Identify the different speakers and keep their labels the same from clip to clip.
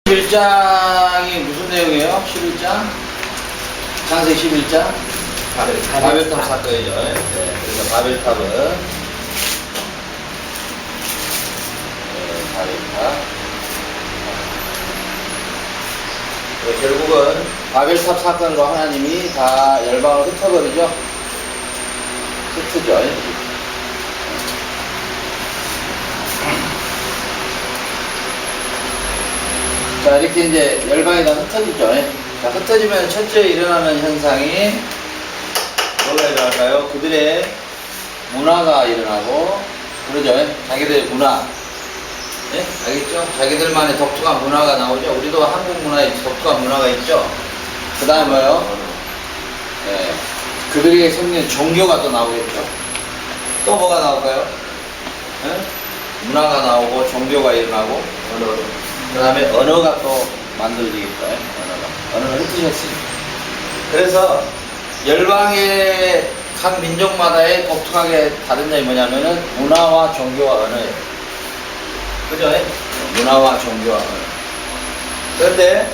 Speaker 1: 11장이 무슨 내용이에요? 11장? 창세기 11장? 바벨탑 사건이죠. 네, 그래서 바벨탑은 바벨탑. 네, 결국은 바벨탑 사건으로 하나님이 다 열방을 흩어버리죠. 흩어져. 자, 이렇게 이제 열방이 다 흩어지죠. 자, 흩어지면 첫째 일어나는 현상이 뭐가 일어날까요? 그들의 문화가 일어나고, 그러죠. 자기들의 문화. 네? 알겠죠? 자기들만의 독특한 문화가 나오죠. 우리도 한국 문화에 독특한 문화가 있죠. 그 다음에 뭐요? 네. 그들에게 생긴 종교가 또 나오겠죠. 또 뭐가 나올까요? 네? 문화가 나오고, 종교가 일어나고, 그 다음에 언어가 또 만들어지겠죠. 언어가 흩어졌으니까. 그래서 열방의 각 민족마다의 독특하게 다른 점이 뭐냐면은 문화와 종교와 언어예요. 그죠? 문화와 종교와 언어. 그런데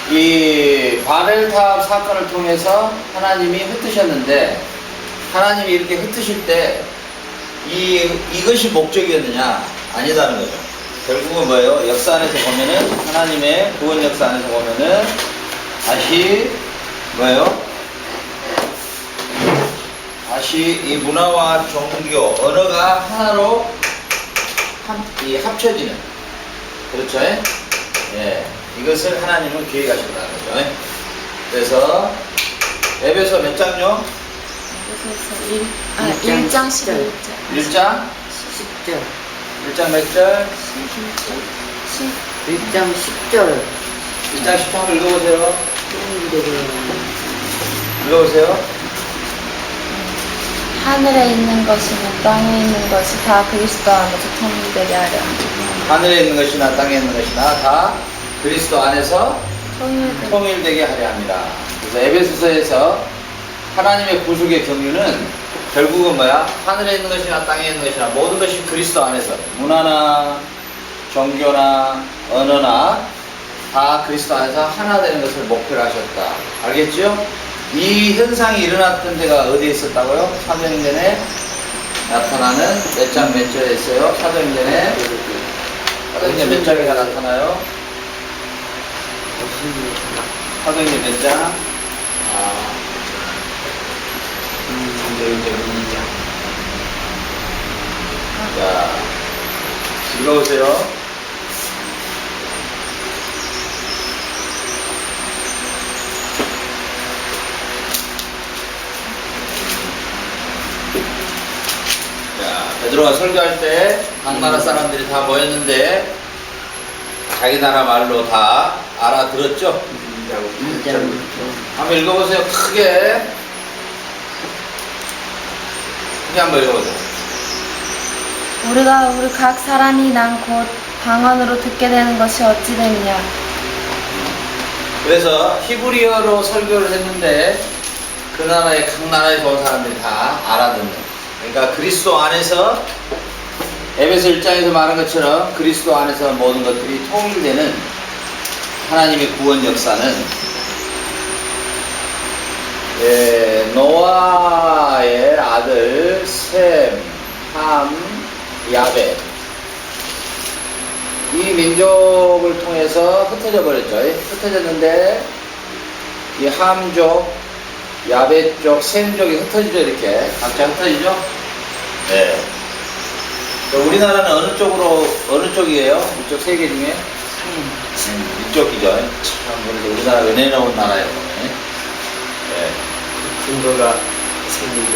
Speaker 1: 이 바벨탑 사건을 통해서 하나님이 흩으셨는데, 하나님이 이렇게 흩으실 때 이것이 목적이었느냐? 아니다는 거죠. 결국은 뭐예요? 역사 안에서 보면은, 하나님의 구원 역사 안에서 보면은 다시 뭐예요? 다시 이 문화와 종교, 언어가 하나로 합쳐지는, 그렇죠? 예, 이것을 하나님은 계획하셨다는 거죠. 그래서 에베소 몇 장요?
Speaker 2: 에베소서 1장 11절.
Speaker 1: 1장
Speaker 3: 10절.
Speaker 1: 1장 몇 절?
Speaker 3: 1장 10절.
Speaker 1: 1장 10장 읽어보세요. 읽어보세요.
Speaker 2: 하늘에 있는 것이나 땅에 있는 것이 다 그리스도 안에서 통일되게 하려
Speaker 1: 하늘에 있는 것이나 땅에 있는 것이나 다 그리스도 안에서 통일되게 하려 합니다. 그래서 에베소서에서 하나님의 구속의 경륜은 결국은 뭐야? 하늘에 있는 것이나 땅에 있는 것이나 모든 것이 그리스도 안에서, 문화나 종교나 언어나 다 그리스도 안에서 하나 되는 것을 목표로 하셨다. 알겠죠? 이 현상이 일어났던 데가 어디에 있었다고요? 사도행전에 나타나는 몇 장 몇 절에 있어요? 사도행전에 몇 장에가 나타나요? 사도행전 몇 장? 자, 읽어보세요. 자, 베드로가 설교할 때 각 나라 사람들이 다 모였는데 자기 나라 말로 다 알아들었죠? 한번 읽어보세요. 크게 한번 읽어보세요.
Speaker 2: 우리 각 사람이 난 곧 방언으로 듣게 되는 것이 어찌 되느냐.
Speaker 1: 그래서 히브리어로 설교를 했는데 그 나라의 각 나라에서 온 사람들이 다 알아듣는, 그러니까 그리스도 안에서 에베소 1장에서 말한 것처럼 그리스도 안에서 모든 것들이 통일되는 하나님의 구원 역사는 노아의 아들 셈, 함, 야벳, 이 민족을 통해서 흩어져 버렸죠. 흩어졌는데 이 함족, 야벳족, 셈족이 흩어지죠. 이렇게 각자 흩어지죠. 네. 우리나라는 어느 쪽이에요? 이쪽 세 개 중에? 이쪽이죠. 참, 그래도 우리나라 은혜 나온 나라예요. 네.
Speaker 3: 증거가 생기게.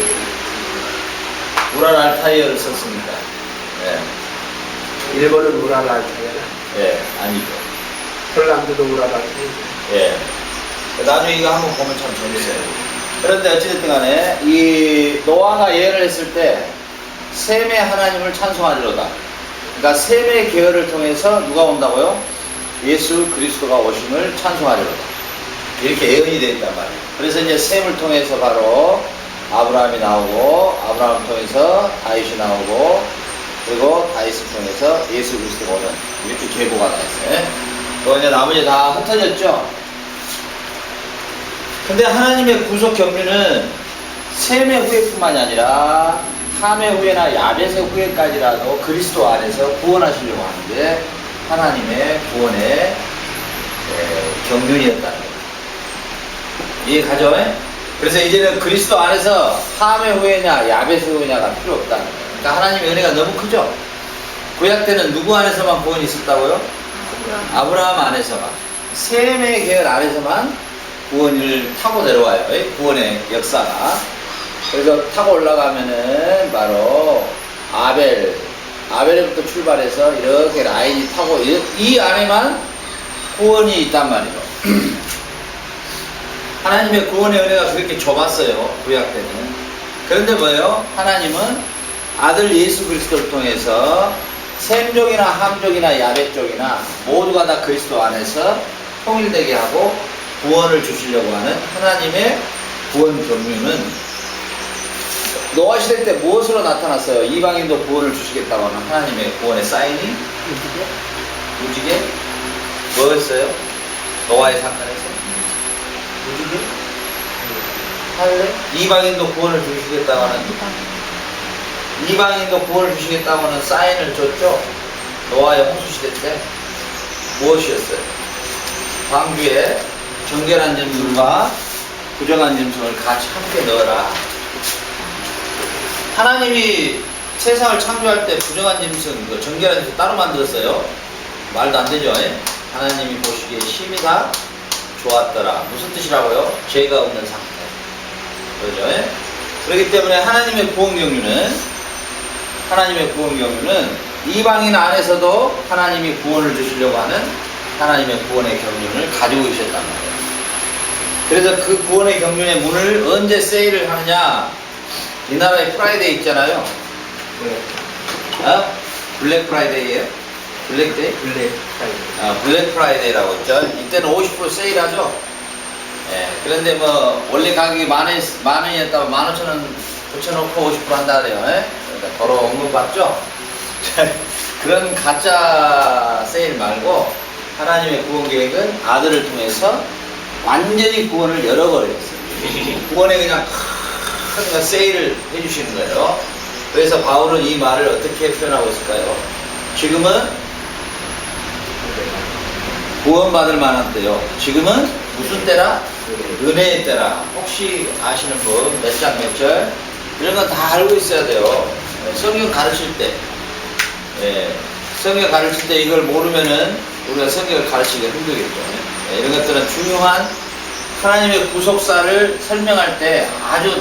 Speaker 1: 우랄 알타이어를 썼습니다. 네.
Speaker 3: 일본은 우랄 알타이어라.
Speaker 1: 예, 아니죠.
Speaker 3: 폴란드도 우랄 알타이어.
Speaker 1: 예. 나중에 이거 한번 보면 참 재밌어요. 그런데 어찌됐든 간에, 이 노아가 예언을 했을 때, 셈의 하나님을 찬송하리로다. 그러니까 셈의 계열을 통해서 누가 온다고요? 예수 그리스도가 오심을 찬송하리로다. 이렇게 예언이 되어 있단 말이에요. 그래서 이제 셈을 통해서 바로 아브라함이 나오고, 아브라함을 통해서 다윗이 나오고, 그리고 다윗을 통해서 예수 그리스도가 오는 이렇게 계보가 나왔어요. 또 이제 나머지 다 흩어졌죠. 근데 하나님의 구속 경륜은 셈의 후회뿐만이 아니라 함의 후회나 야벳의 후회까지라도 그리스도 안에서 구원하시려고 하는데 하나님의 구원의 경륜이었다는 거예요. 이해가죠? 그래서 이제는 그리스도 안에서 함의 후회냐 야벳의 후회냐가 필요 없다는 거예요. 그러니까 하나님의 은혜가 너무 크죠? 구약 때는 누구 안에서만 구원이 있었다고요? 아브라함 안에서만, 셈의 계열 안에서만 구원을 타고 내려와요. 구원의 역사가. 그래서 타고 올라가면은 바로 아벨에부터 출발해서 이렇게 라인이 타고 이 안에만 구원이 있단 말이죠. 하나님의 구원의 은혜가 그렇게 좁았어요. 구약 때는. 그런데 뭐예요? 하나님은 아들 예수 그리스도를 통해서 셈족이나 함족이나 야벳족이나 모두가 다 그리스도 안에서 통일되게 하고 구원을 주시려고 하는 하나님의 구원 경륜은 노아 시대 때 무엇으로 나타났어요? 이방인도 구원을 주시겠다고 하는 하나님의 구원의 사인이? 무지개? 뭐였어요? 노아의 사건에서? 무지개? 할래? 이방인도 구원을 주시겠다고 하는 이방인도 구원을 주시겠다고 하는 사인을 줬죠? 노아의 홍수 시대 때 무엇이었어요? 광주에 정결한 짐승과 부정한 짐승을 같이 함께 넣어라. 하나님이 세상을 창조할 때 부정한 짐승, 정결한 짐승 따로 만들었어요. 말도 안 되죠? 하나님이 보시기에 심히 다 좋았더라. 무슨 뜻이라고요? 죄가 없는 상태. 그렇죠? 그렇기 때문에 하나님의 구원 경륜은 이방인 안에서도 하나님이 구원을 주시려고 하는 하나님의 구원의 경륜을 가지고 계셨단 말이에요. 그래서 그 구원의 경륜의 문을 언제 세일을 하느냐? 이 나라에 프라이데이 있잖아요. 블랙 프라이데이예요? 블랙데이? 블랙 프라이데이라고 했죠. 이때는 50% 세일하죠. 예, 그런데 뭐 원래 가격이 만 원이었다면 15,000원 붙여놓고 50% 한다 그래요. 그러니까 더러 언급받죠. 그런 가짜 세일 말고 하나님의 구원 계획은 아들을 통해서 완전히 구원을 열어버렸어요. 구원에 그냥 큰 세일을 해주시는 거예요. 그래서 바울은 이 말을 어떻게 표현하고 있을까요? 지금은 구원받을 만한 때요. 지금은 무슨 때라? 은혜의 때라. 혹시 아시는 분, 몇 장 몇 절? 이런 건 다 알고 있어야 돼요. 성경 가르칠 때. 성경 가르칠 때 이걸 모르면은 우리가 성경을 가르치기가 힘들겠죠. 이런 것들은 중요한 하나님의 구속사를 설명할 때 아주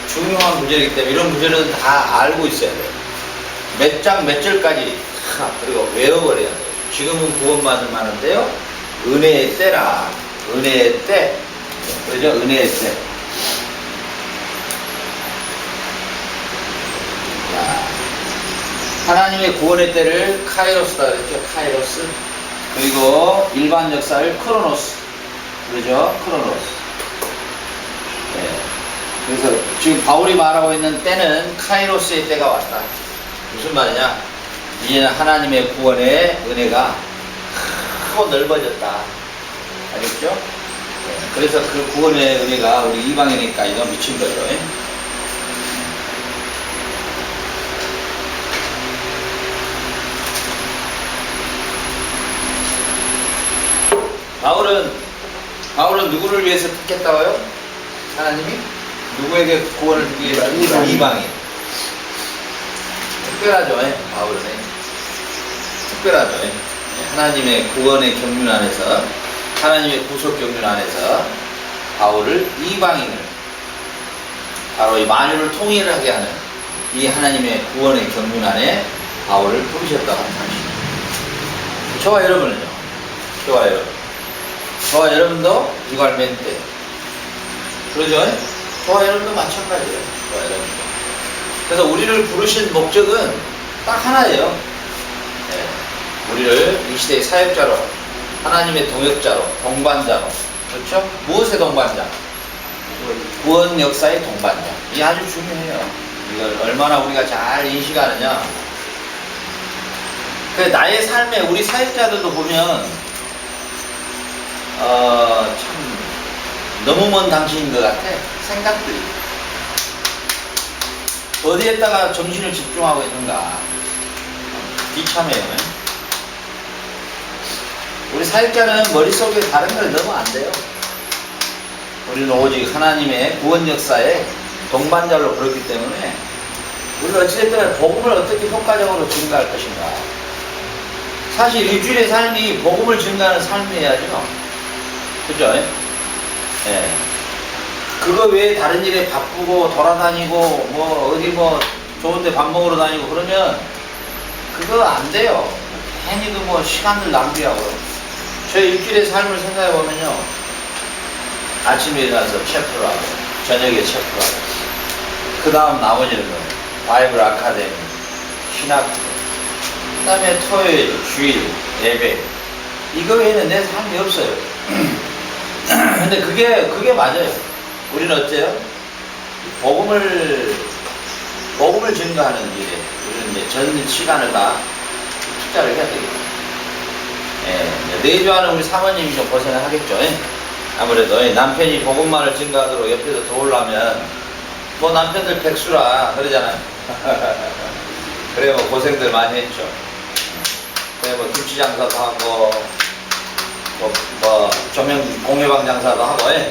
Speaker 1: 중요한 구절이기 때문에 이런 구절은 다 알고 있어야 돼요. 몇 장 몇 절까지 다 그리고 외워버려야 돼요. 지금은 구원받을 만한데요. 은혜의 때라. 은혜의 때. 그죠? 은혜의 때. 하나님의 구원의 때를 카이로스다 그랬죠. 카이로스. 그리고 일반 역사를 크로노스. 그러죠? 크로노스. 네. 그래서 지금 바울이 말하고 있는 때는 카이로스의 때가 왔다. 무슨 말이냐? 이제는 하나님의 구원의 은혜가 크고 넓어졌다. 알겠죠? 네. 그래서 그 구원의 은혜가 우리 이방인에게까지도 미친 거죠. 바울은 누구를 위해서 택했다고요? 하나님이? 누구에게 구원을 주기 위해서? 이방인. 특별하죠, 바울은. 특별하죠. 하나님의 구원의 경륜 안에서, 하나님의 구속 경륜 안에서 바울을 이방인을, 바로 이 만유를 통일하게 하는 이 하나님의 구원의 경륜 안에 바울을 부르셨다고 하는 사실입니다. 저와 여러분은요? 저와 여러분도 유갈맨 때. 그러죠? 저와 여러분도 마찬가지예요. 저와 여러분도. 그래서 우리를 부르신 목적은 딱 하나예요. 네. 우리를 이 시대의 사역자로, 하나님의 동역자로, 동반자로. 그렇죠? 무엇의 동반자? 구원 역사의 동반자. 이게 아주 중요해요. 이걸 얼마나 우리가 잘 인식하느냐. 그 나의 삶에 우리 사역자들도 보면 참 너무 먼 당신인 것 같아. 생각들이 어디에다가 정신을 집중하고 있는가 비참해요. 우리 사역자는 머릿속에 다른 걸 넣으면 안 돼요. 우리는 오직 하나님의 구원 역사에 동반자로 그렇기 때문에 우리는 어찌됐든 복음을 어떻게 효과적으로 증가할 것인가. 사실 일주일의 삶이 복음을 증가하는 삶이어야죠. 그죠? 예. 그거 외에 다른 일에 바쁘고 돌아다니고 뭐 어디 뭐 좋은데 밥 먹으러 다니고 그러면 그거 안 돼요. 괜히 그 뭐 시간을 낭비하고. 저 일주일의 삶을 생각해 보면요. 아침에 일어나서 체프를 하고 저녁에 체프를 하고 그 다음 나머지는 뭐 바이블 아카데미, 신학, 그 다음에 토요일, 주일, 예배 이거 외에는 내 삶이 없어요. 근데 그게 맞아요. 우리는 어때요? 복음을 증거하는 일에 우리는 이제 전 시간을 다 투자를 해야 되겠죠. 예, 내조하는 우리 사모님이 좀 고생을 하겠죠. 예? 아무래도 남편이 복음만을 증거하도록 옆에서 도우려면 뭐 남편들 백수라 그러잖아요. 그래 뭐 고생들 많이 했죠. 그래 뭐 김치 장사도 하고 뭐 조명 공예방 장사도 하고 예?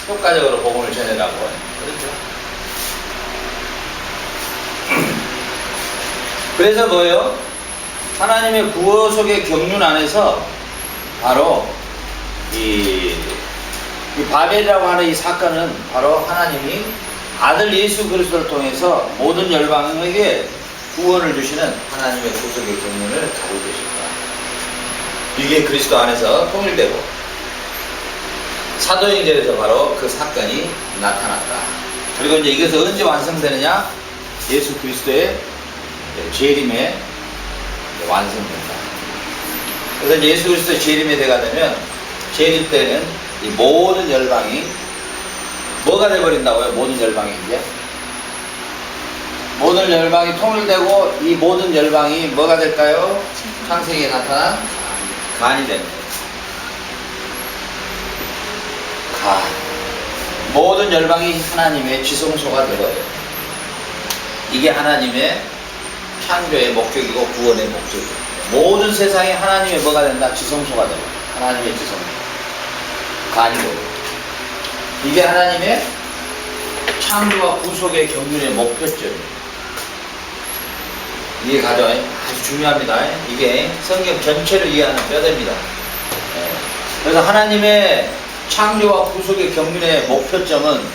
Speaker 1: 효과적으로 복음을 전해라고 그렇죠. 그래서 뭐예요? 하나님의 구속의 경륜 안에서 바로 이 바벨이라고 하는 이 사건은 바로 하나님이 아들 예수 그리스도를 통해서 모든 열방에게 구원을 주시는 하나님의 구속의 경륜을 가지고 계십니다. 이게 그리스도 안에서 통일되고 사도행전에서 바로 그 사건이 나타났다. 그리고 이제 이것이 언제 완성되느냐? 예수 그리스도의 재림에 완성된다. 그래서 예수 그리스도의 재림에 대가 되면 재림 때는 이 모든 열방이 뭐가 돼버린다고요? 모든 열방이 이제 모든 열방이 통일되고 이 모든 열방이 뭐가 될까요? 창세기에 나타난 간이 됩니다. 간. 모든 열방이 하나님의 지성소가 되어요. 이게 하나님의 창조의 목적이고 구원의 목적이고 모든 세상에 하나님의 뭐가 된다? 지성소가 되고 하나님의 지성소 간이 되고 이게 하나님의 창조와 구속의 경륜의 목표점이에요. 이게 가져 아주 중요합니다. 이게 성경 전체를 이해하는 뼈대입니다. 그래서 하나님의 창조와 구속의 경륜의 목표점은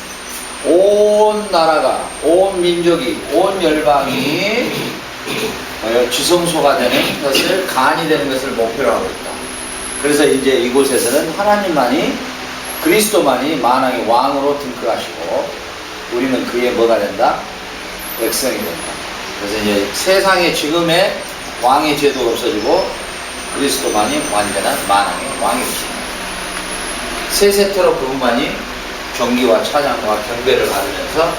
Speaker 1: 온 나라가 온 민족이 온 열방이 지성소가 되는 것을 간이 되는 것을 목표로 하고 있다. 그래서 이제 이곳에서는 하나님만이 그리스도만이 만왕의 왕으로 등극하시고 우리는 그의 뭐가 된다? 백성이 된다. 그래서 이제 세상의 지금의 왕의 제도가 없어지고 그리스도만이 완전한 만왕의 왕이 되십니다. 세세토록 그분만이 경기와 찬양과 경배를 받으면서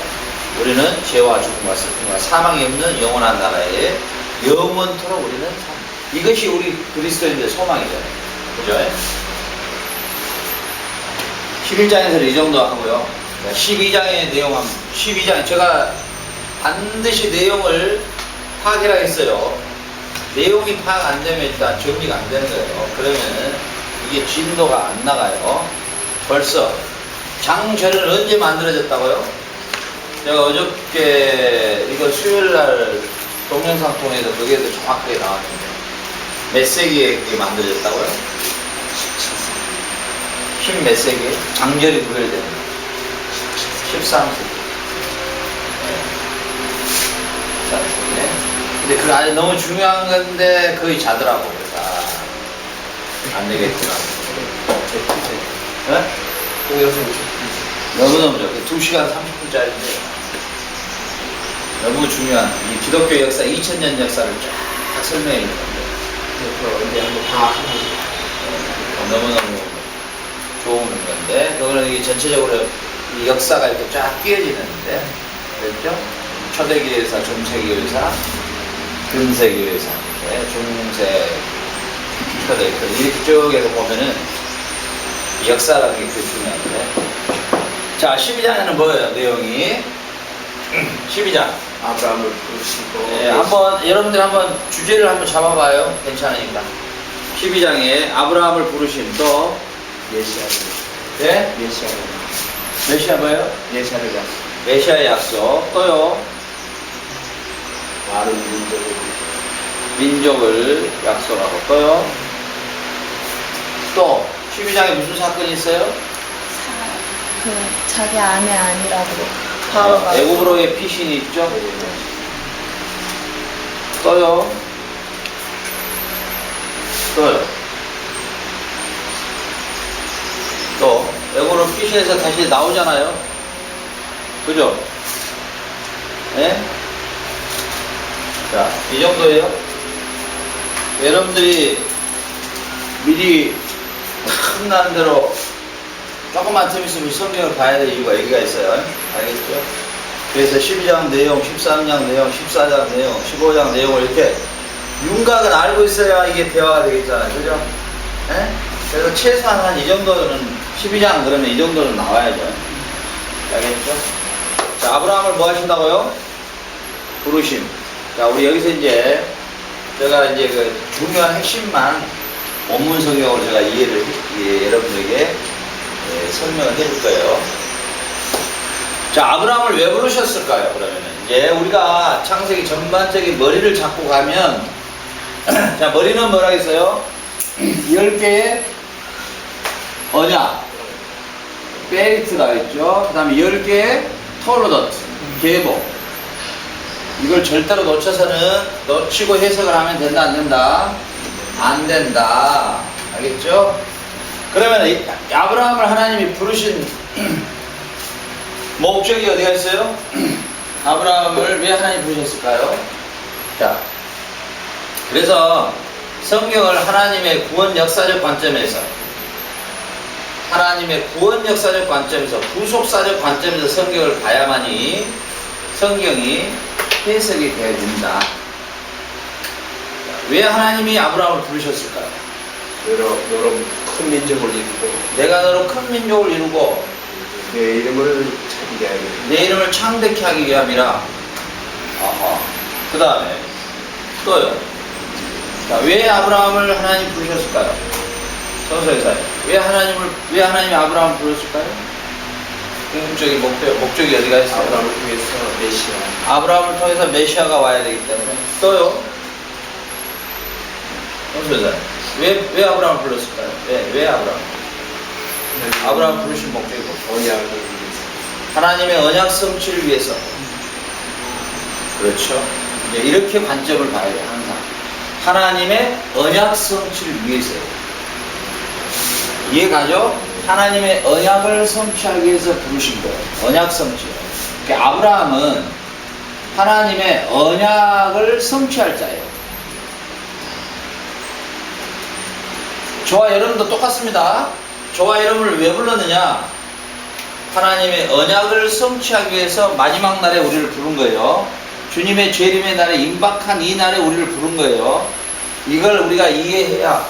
Speaker 1: 우리는 죄와 죽음과 슬픔과 사망이 없는 영원한 나라에 영원토록 우리는 삽니다. 이것이 우리 그리스도인들의 소망이잖아요. 그죠? 11장에서 이 정도 하고요. 12장의 내용, 12장, 제가 반드시 내용을 파악해라 했어요. 내용이 파악 안 되면 일단 정리가 안 되는 거예요. 그러면은 이게 진도가 안 나가요. 벌써 장전은 언제 만들어졌다고요? 제가 어저께 이거 수요일날 동영상 통해서 그게 더 정확하게 나왔는데 몇 세기에 그게 만들어졌다고요? 10 몇 세기에? 장절이 구별되는 13세기. 네. 근데 그 안에 너무 중요한 건데 거의 자더라고. 안 되겠구나. 네? 너무너무 좋게 2시간 30분짜리인데 너무 중요한 이 기독교 역사 2000년 역사를 쫙 설명해 주는 건데
Speaker 3: 이제 한번 파악하면
Speaker 1: 너무너무 좋은 건데 그거는 이 전체적으로 이 역사가 이렇게 쫙 끼어지는데 그랬죠? 초대기회사, 중세기회사, 근세기회사 주홍색 표돼 있고 이렇게 쭉 해서 보면은 역사라는 게 그 중요한데. 자, 12장에는 뭐예요? 내용이 12장.
Speaker 3: 아브라함을 부르시고
Speaker 1: 네, 여러분들 한번 주제를 한번 잡아봐요. 괜찮으니까. 12장에 아브라함을 부르심 또
Speaker 3: 메시아를
Speaker 1: 네?
Speaker 3: 메시아를
Speaker 1: 메시아 뭐예요?
Speaker 3: 메시아를 약속
Speaker 1: 메시아의 약속 또요.
Speaker 3: 많은
Speaker 1: 민족을 약속하고 또요. 또 12장에 무슨 사건이 있어요?
Speaker 2: 그 자기 아내 아니라고 바로가
Speaker 1: 애굽으로의 피신이 있죠. 또요. 또 애굽으로 피신해서 다시 나오잖아요. 그죠? 예? 자, 이 정도예요. 여러분들이 미리 끝나는 대로 조금만 틈 있으면 성경을 봐야 될 이유가 여기가 있어요. 알겠죠? 그래서 12장 내용, 13장 내용, 14장 내용, 15장 내용을 이렇게 윤곽은 알고 있어야 이게 대화가 되겠잖아요. 그죠? 예? 그래서 최소한 한 이 정도는 12장 그러면 이 정도는 나와야죠. 알겠죠? 자, 아브라함을 뭐 하신다고요? 부르심. 자, 우리 여기서 이제 제가 이제 그 중요한 핵심만 원문 성경으로 제가 여러분에게 설명을 해줄 거예요. 자, 아브라함을 왜 부르셨을까요? 그러면은 이제 우리가 창세기 전반적인 머리를 잡고 가면 자, 머리는 뭐라 했어요? 10개의 언약 베리트가 있죠. 그 다음에 10개의 토르덧 계보. 이걸 절대로 놓치고 해석을 하면 된다 안 된다? 안 된다. 알겠죠? 그러면 아브라함을 하나님이 부르신 목적이 어디가 있어요? 아브라함을 왜 하나님 부르셨을까요? 자, 그래서 성경을 하나님의 구원 역사적 관점에서 구속사적 관점에서 성경을 봐야만이 성경이 해석이 되어진다. 왜 하나님이 아브라함을 부르셨을까요?
Speaker 3: 여러 큰 민족을 이루고
Speaker 1: 내가 너로 큰 민족을 이루고
Speaker 3: 내 이름을 찾게 하기
Speaker 1: 내 이름을 창대케 하기 위함이라. 그 다음에 또요. 자, 왜 아브라함을 하나님 부르셨을까요? 성서에서요. 왜 하나님이 아브라함을 부르셨을까요? 궁극적인 목적이 어디가 있어요?
Speaker 3: 아브라함을 통해서 메시아
Speaker 1: 아브라함을 통해서 메시아가 와야 되기 때문에. 또요. 성서에서요. 왜 아브라함을 불렀을까요? 왜 아브라함 부르신 목적이 뭐죠?
Speaker 3: 언약을 위해서
Speaker 1: 하나님의 언약 성취를 위해서. 그렇죠. 이제 이렇게 관점을 봐야 돼요, 항상. 하나님의 언약 성취를 위해서요. 이해가죠? 하나님의 언약을 성취하기 위해서 부르신 거예요. 언약 성취. 그러니까 아브라함은 하나님의 언약을 성취할 자예요. 저와 여러분도 똑같습니다. 저와 여러분을 왜 불렀느냐? 하나님의 언약을 성취하기 위해서 마지막 날에 우리를 부른 거예요. 주님의 재림의 날에 임박한 이 날에 우리를 부른 거예요. 이걸 우리가 이해해야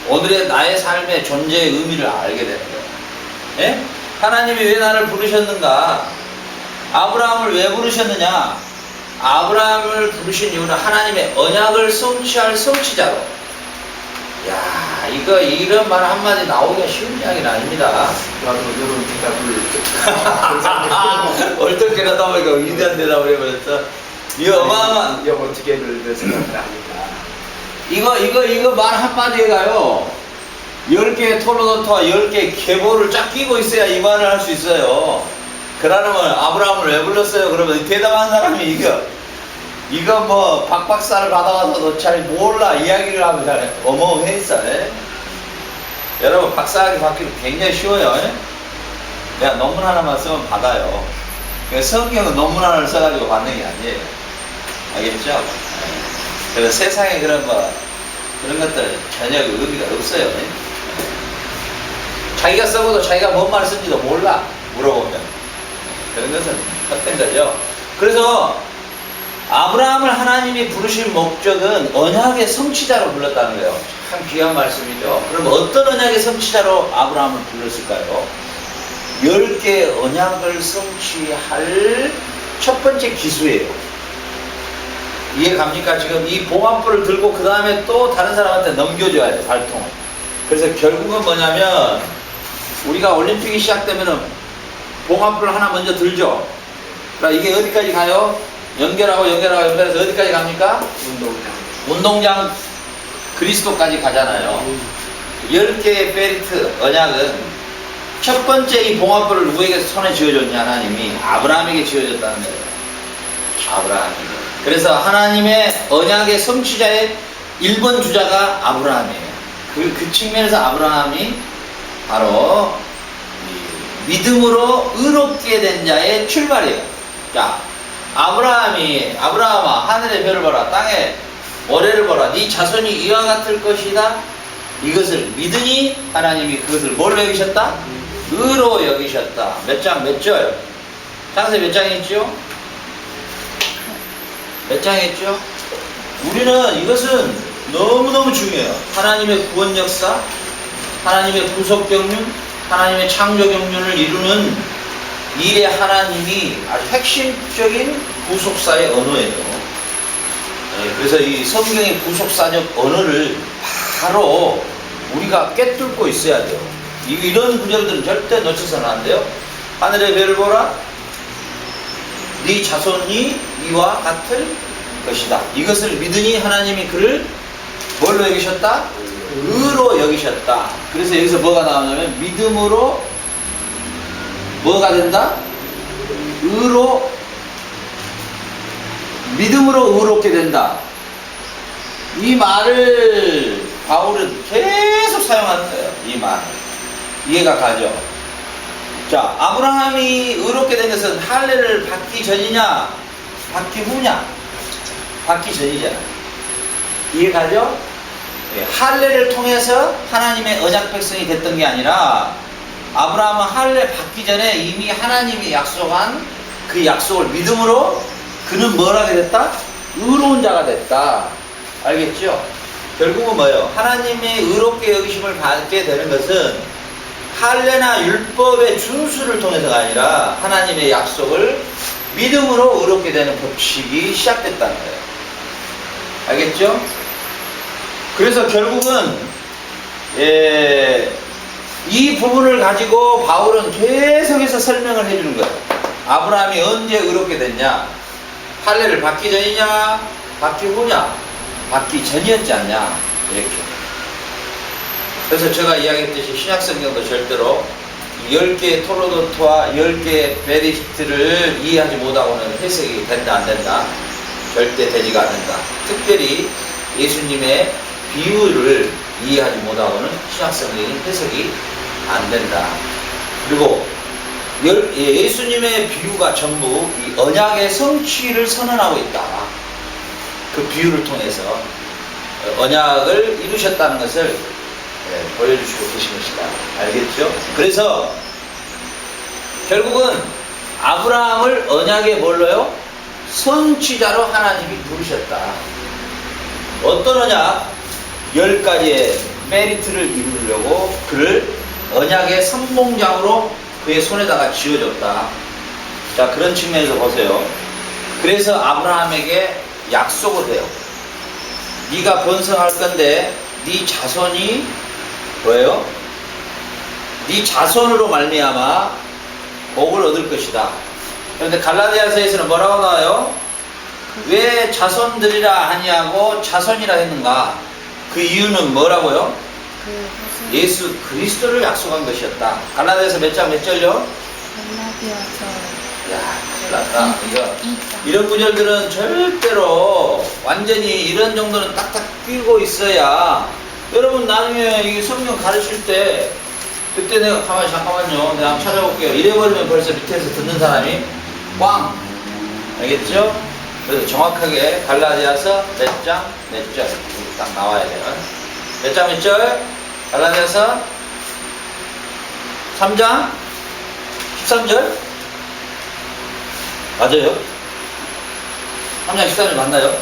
Speaker 1: 오늘의 나의 삶의 존재의 의미를 알게 되는 거예요. 예? 하나님이 왜 나를 부르셨는가? 아브라함을 왜 부르셨느냐? 아브라함을 부르신 이유는 하나님의 언약을 성취할 성취자로. 야, 이런 말 한마디 나오기가 쉬운 이야기는 아닙니다.
Speaker 3: 나도 이런 대답을
Speaker 1: 얼떨결에 하다 보니까 위대한 대답을 해버렸어. 이거 어마어마한.
Speaker 3: 이거 어떻게 늘 생각을 하니까
Speaker 1: 이거 말 한마디에 가요. 10개의 토르노트와 10개의 계보를 쫙 끼고 있어야 이 말을 할 수 있어요. 그러면 아브라함을 왜 불렀어요? 그러면 대답한 사람이 이거 뭐 박박사를 받아가서 너 잘 몰라 이야기를 하면 잘해. 어마어마했어. 여러분 박사학위 받기도 굉장히 쉬워요. 그냥 논문 하나만 쓰면 받아요. 성경은 논문 하나를 써가지고 받는 게 아니에요. 알겠죠? 그래서 세상에 그런 것들 전혀 의미가 없어요. 자기가 써봐도 자기가 뭔 말을 쓴지도 몰라. 물어보면. 그런 것은 헛된 거죠. 그래서 아브라함을 하나님이 부르실 목적은 언약의 성취자로 불렀다는 거예요. 참 귀한 말씀이죠. 그럼 어떤 언약의 성취자로 아브라함을 불렀을까요? 10개의 언약을 성취할 첫 번째 기수예요. 이해 갑니까? 지금 이 봉합불을 들고 그 다음에 또 다른 사람한테 넘겨줘야 돼, 발통을. 그래서 결국은 뭐냐면 우리가 올림픽이 시작되면은 봉합불 하나 먼저 들죠. 그러니까 이게 어디까지 가요? 연결해서 어디까지 갑니까? 운동장 그리스도까지 가잖아요. 10개의 베리트 언약은 첫 번째 이 봉합불을 누구에게 손에 쥐어줬냐? 하나님이 아브라함에게 쥐어줬다는 거예요. 아브라함에게. 그래서 하나님의 언약의 성취자의 1번 주자가 아브라함이에요. 그 측면에서 아브라함이 바로 믿음으로 의롭게 된 자의 출발이에요. 자, 아브라함아 하늘의 별을 보라, 땅의 모래를 보라, 네 자손이 이와 같을 것이다. 이것을 믿으니 하나님이 그것을 뭘로 여기셨다? 의로 여기셨다. 몇 장, 몇 절? 창세 몇 장에 있죠? 몇 장에 있죠? 우리는 이것은 너무너무 중요해요. 하나님의 구원 역사, 하나님의 구속 경륜, 하나님의 창조 경륜을 이루는 일의 하나님이 아주 핵심적인 구속사의 언어예요. 네, 그래서 이 성경의 구속사적 언어를 바로 우리가 꿰뚫고 있어야 돼요. 이런 구절들은 절대 놓쳐서는 안 돼요. 하늘의 별을 보라, 네 자손이 이와 같을 것이다. 이것을 믿으니 하나님이 그를 뭘로 여기셨다? 의로 여기셨다. 그래서 여기서 뭐가 나오냐면 믿음으로 뭐가 된다? 믿음으로 의롭게 된다. 이 말을 바울은 계속 사용하는 거예요. 이 말. 이해가 가죠? 자, 아브라함이 의롭게 된 것은 할례를 받기 전이냐? 받기 후냐? 받기 전이잖아. 이해가죠? 할례를 통해서 하나님의 언약 백성이 됐던 게 아니라 아브라함은 할례 받기 전에 이미 하나님이 약속한 그 약속을 믿음으로 그는 뭘 하게 됐다? 의로운 자가 됐다. 알겠죠? 결국은 뭐예요? 하나님의 의롭게 여기심을 받게 되는 것은 할례나 율법의 준수를 통해서가 아니라 하나님의 약속을 믿음으로 의롭게 되는 법칙이 시작됐다는 거예요. 알겠죠? 그래서 결국은 이 부분을 가지고 바울은 계속해서 설명을 해주는 거예요. 아브라함이 언제 의롭게 됐냐? 할례를 받기 전이냐? 받기 후냐? 받기 전이었지 않냐? 이렇게. 그래서 제가 이야기했듯이 신약성경도 절대로 10개의 토로도트와 10개의 베리시트를 이해하지 못하고는 해석이 된다 안 된다? 절대 되지가 않는다. 특별히 예수님의 비유를 이해하지 못하고는 신약성경이 해석이 안 된다. 그리고 예수님의 비유가 전부 이 언약의 성취를 선언하고 있다. 그 비유를 통해서 언약을 이루셨다는 것을 보여주시고 계신 것이다. 알겠죠? 그래서 결국은 아브라함을 언약의 뭘로요? 성취자로 하나님이 부르셨다. 어떤 언약? 10가지의 메리트를 이루려고 그를 언약의 선봉장으로 그의 손에다가 쥐어줬다. 자, 그런 측면에서 보세요. 그래서 아브라함에게 약속을 해요. 네가 번성할 건데 네 자손이 뭐예요? 네 자손으로 말미암아 복을 얻을 것이다. 그런데 갈라디아서에서는 뭐라고 나와요? 왜 자손들이라 하냐고 자손이라 했는가? 그 이유는 뭐라고요? 예수 그리스도를 약속한 것이었다. 갈라디아서 몇 장 몇 절요?
Speaker 2: 갈라디아서.
Speaker 1: 야, 큰일 났다. 이런 구절들은 절대로 완전히 이런 정도는 딱딱 끼고 있어야 여러분 나중에 이 성경 가르칠 때 그때 내가 잠깐만요. 내가 한번 찾아볼게요. 이래버리면 벌써 밑에서 듣는 사람이 꽝! 알겠죠? 그래서 정확하게 갈라디아서 몇 장 몇 절 딱 나와야 돼요. 몇 장 몇 절? 갈라디아서 3장 13절? 맞아요? 3장 14절 맞나요?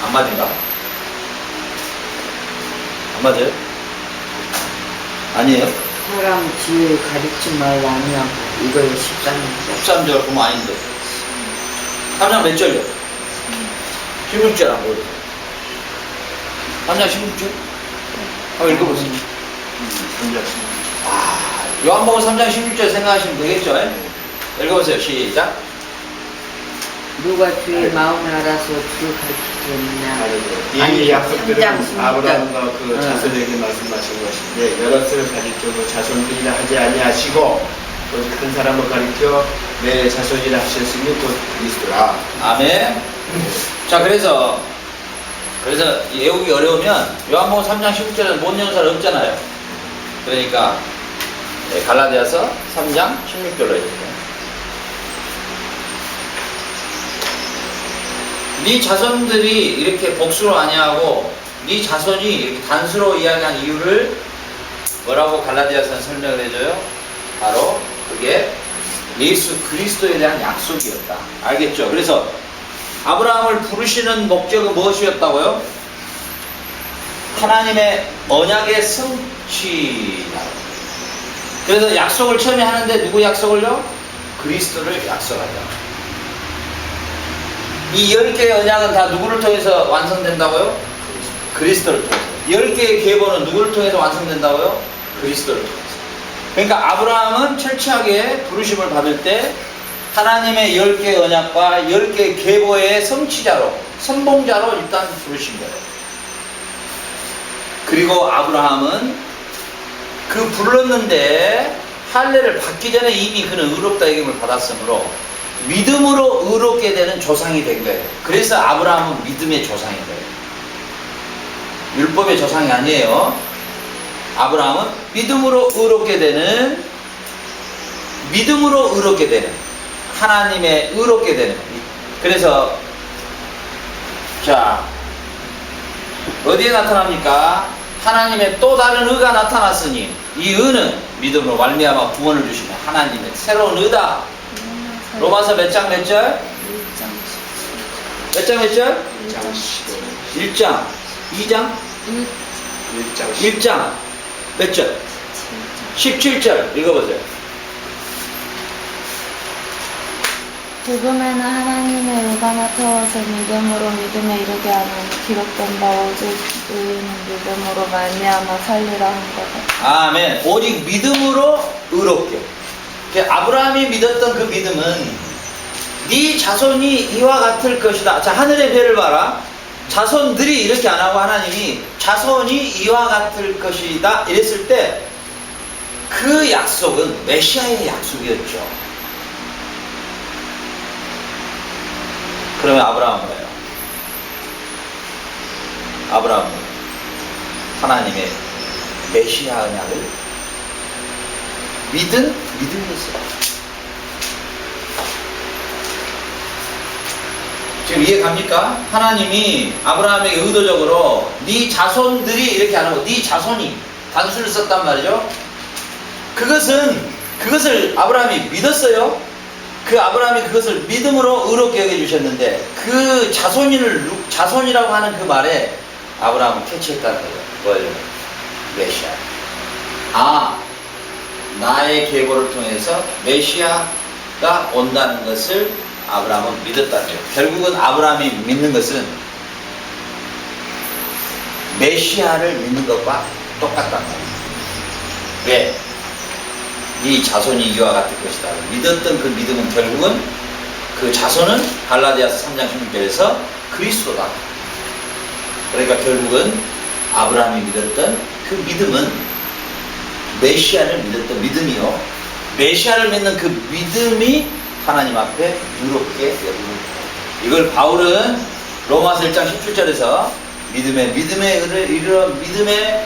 Speaker 1: 안 맞은가? 안 맞아요? 아니에요?
Speaker 4: 사람 뒤에 가리지 말라 아니하고 이거에 13절
Speaker 1: 13절 보면 아닌데. 3장 몇 절이요? 16절 안 보여요. 3장 16절? 한번 읽어보세요.
Speaker 3: 3장
Speaker 1: 요한복음 3장 16절 생각하시면 되겠죠? 읽어보세요. 시작.
Speaker 4: 누가 주의 마음을 알아서 주를 가르치겠느냐
Speaker 3: 이 약속들은
Speaker 4: 3장 16절.
Speaker 3: 아브라함과 그 자손에게 말씀하신 것인데 여럿을 가리켜도 자손들이라 하지 아니하시고 오직 한 사람을 가리켜 내 자손이라 하셨으니 곧 그리스도라.
Speaker 1: 아멘. 자, 그래서 이 외우기 어려우면 요한복음 3장 16절에는 본연사를 없잖아요. 그러니까 갈라디아서 3장 16절로 해주세요. 네 자손들이 이렇게 복수로 아니하고 네 자손이 이렇게 단수로 이야기한 이유를 뭐라고 갈라디아서는 설명을 해줘요? 바로 그게 예수 그리스도에 대한 약속이었다. 알겠죠? 그래서 아브라함을 부르시는 목적은 무엇이었다고요? 하나님의 언약의 성취다. 그래서 약속을 처음에 하는데 누구 약속을요? 그리스도를 약속하자. 이 10개의 언약은 다 누구를 통해서 완성된다고요? 그리스도를 통해서. 10개의 계보는 누구를 통해서 완성된다고요? 그리스도를 통해서. 그러니까 아브라함은 철저하게 부르심을 받을 때 하나님의 10개의 언약과 10개의 계보의 성취자로, 선봉자로 일단 부르신 거예요. 그리고 아브라함은 그 불렀는데 할례를 받기 전에 이미 그는 의롭다 여김을 받았으므로 믿음으로 의롭게 되는 조상이 된 거예요. 그래서 아브라함은 믿음의 조상인 거예요. 율법의 조상이 아니에요. 아브라함은 믿음으로 의롭게 되는, 믿음으로 의롭게 되는, 하나님의 의롭게 되는. 그래서 자, 어디에 나타납니까? 하나님의 또 다른 의가 나타났으니 이 의는 믿음으로 말미암아 구원을 주시는 하나님의 새로운 의다. 로마서 몇 장 몇 절?
Speaker 2: 1장
Speaker 1: 몇 장 몇 절?
Speaker 3: 1장
Speaker 1: 1장 2장 1장 몇 절? 17절 읽어보세요.
Speaker 2: 죽음에는 하나님의 의가 나타나서 믿음으로 믿음에 이르게 하는 기록된 바 오직 의인은 믿음으로 말미암아 살리라 한 거다.
Speaker 1: 아멘. 오직 믿음으로 의롭게. 아브라함이 믿었던 그 믿음은 네 자손이 이와 같을 것이다. 자, 하늘의 별을 봐라. 자손들이 이렇게 안 하고 하나님이 자손이 이와 같을 것이다 이랬을 때 그 약속은 메시아의 약속이었죠. 그러면 아브라함은 뭐예요? 아브라함은 하나님의 메시아 언약을 믿음이 있어요. 지금 이해 갑니까? 하나님이 아브라함에게 의도적으로 네 자손들이 이렇게 안 하고 네 자손이 단수를 썼단 말이죠. 그것을 아브라함이 믿었어요. 그 아브라함이 그것을 믿음으로 의롭게 여겨주셨는데 그 자손이라고 하는 그 말에 아브라함은 캐치했다는 거예요. 뭐예요? 메시아. 아, 나의 계보를 통해서 메시아가 온다는 것을 아브라함은 믿었다는 거예요. 결국은 아브라함이 믿는 것은 메시아를 믿는 것과 똑같단 말이에요. 왜? 네 자손이 이와 같을 것이다. 믿었던 그 믿음은 결국은 그 자손은 갈라디아서 3장 16절에서 그리스도다. 그러니까 결국은 아브라함이 믿었던 그 믿음은 메시아를 믿었던 믿음이요. 메시아를 믿는 그 믿음이 하나님 앞에 의롭게 여기는 거예요. 이걸 바울은 로마서 1장 17절에서 믿음의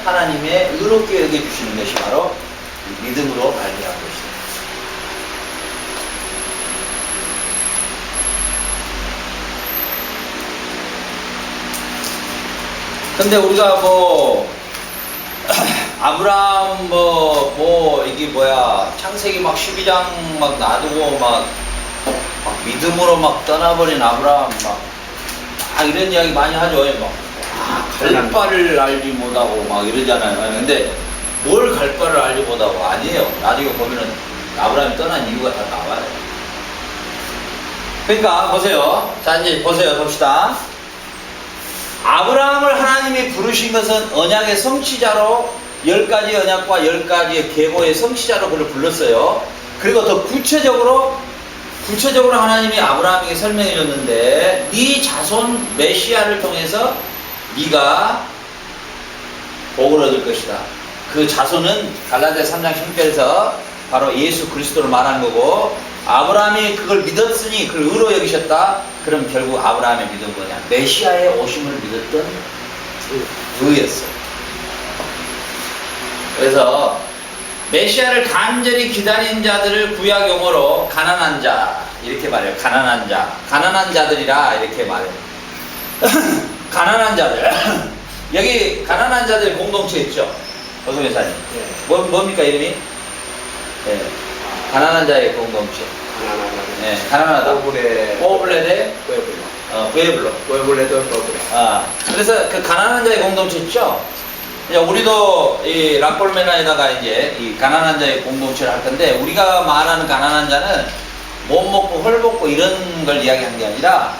Speaker 1: 하나님의 의롭게 여겨주시는 것이 바로 믿음으로 말미암은 것이다. 근데 우리가 아브라함 이게 뭐야 창세기 막 12장 막 놔두고 막 믿음으로 막 떠나버린 아브라함 막 이런 이야기 많이 하죠. 갈 바를 알지 못하고 막 이러잖아요. 근데 뭘 갈 바를 알지 못하고 아니에요. 나중에 보면은 아브라함이 떠난 이유가 다 나와요. 그러니까 보세요. 자 이제 보세요. 봅시다. 아브라함을 하나님이 부르신 것은 언약의 성취자로 10가지 언약과 10가지의 계보의 성취자로 그를 불렀어요. 그리고 더 구체적으로 하나님이 아브라함에게 설명해 줬는데 네 자손 메시아를 통해서 네가 복을 얻을 것이다. 그 자손은 갈라디아 3장 10절에서 바로 예수 그리스도를 말하는 거고 아브라함이 그걸 믿었으니 그걸 의로 여기셨다. 그럼 결국 아브라함의 믿은 뭐냐? 메시아의 오심을 믿었던 의였어요. 그래서 메시아를 간절히 기다린 자들을 구약 용어로 가난한 자 이렇게 말해요. 가난한 자, 가난한 자들이라 이렇게 말해요. 가난한 자들. 여기 가난한 자들 공동체 있죠. 허송회사님.
Speaker 3: 예.
Speaker 1: 뭡니까 이름이? 예. 가난한 자의 공동체. 네, 가난하다. 오블레데 부에블로. 그래서 그 가난한 자의 공동체 있죠? 우리도 이 락볼메나에다가 이제 이 가난한 자의 공동체를 할 건데, 우리가 말하는 가난한 자는 못 먹고 헐 먹고 이런 걸 이야기한 게 아니라,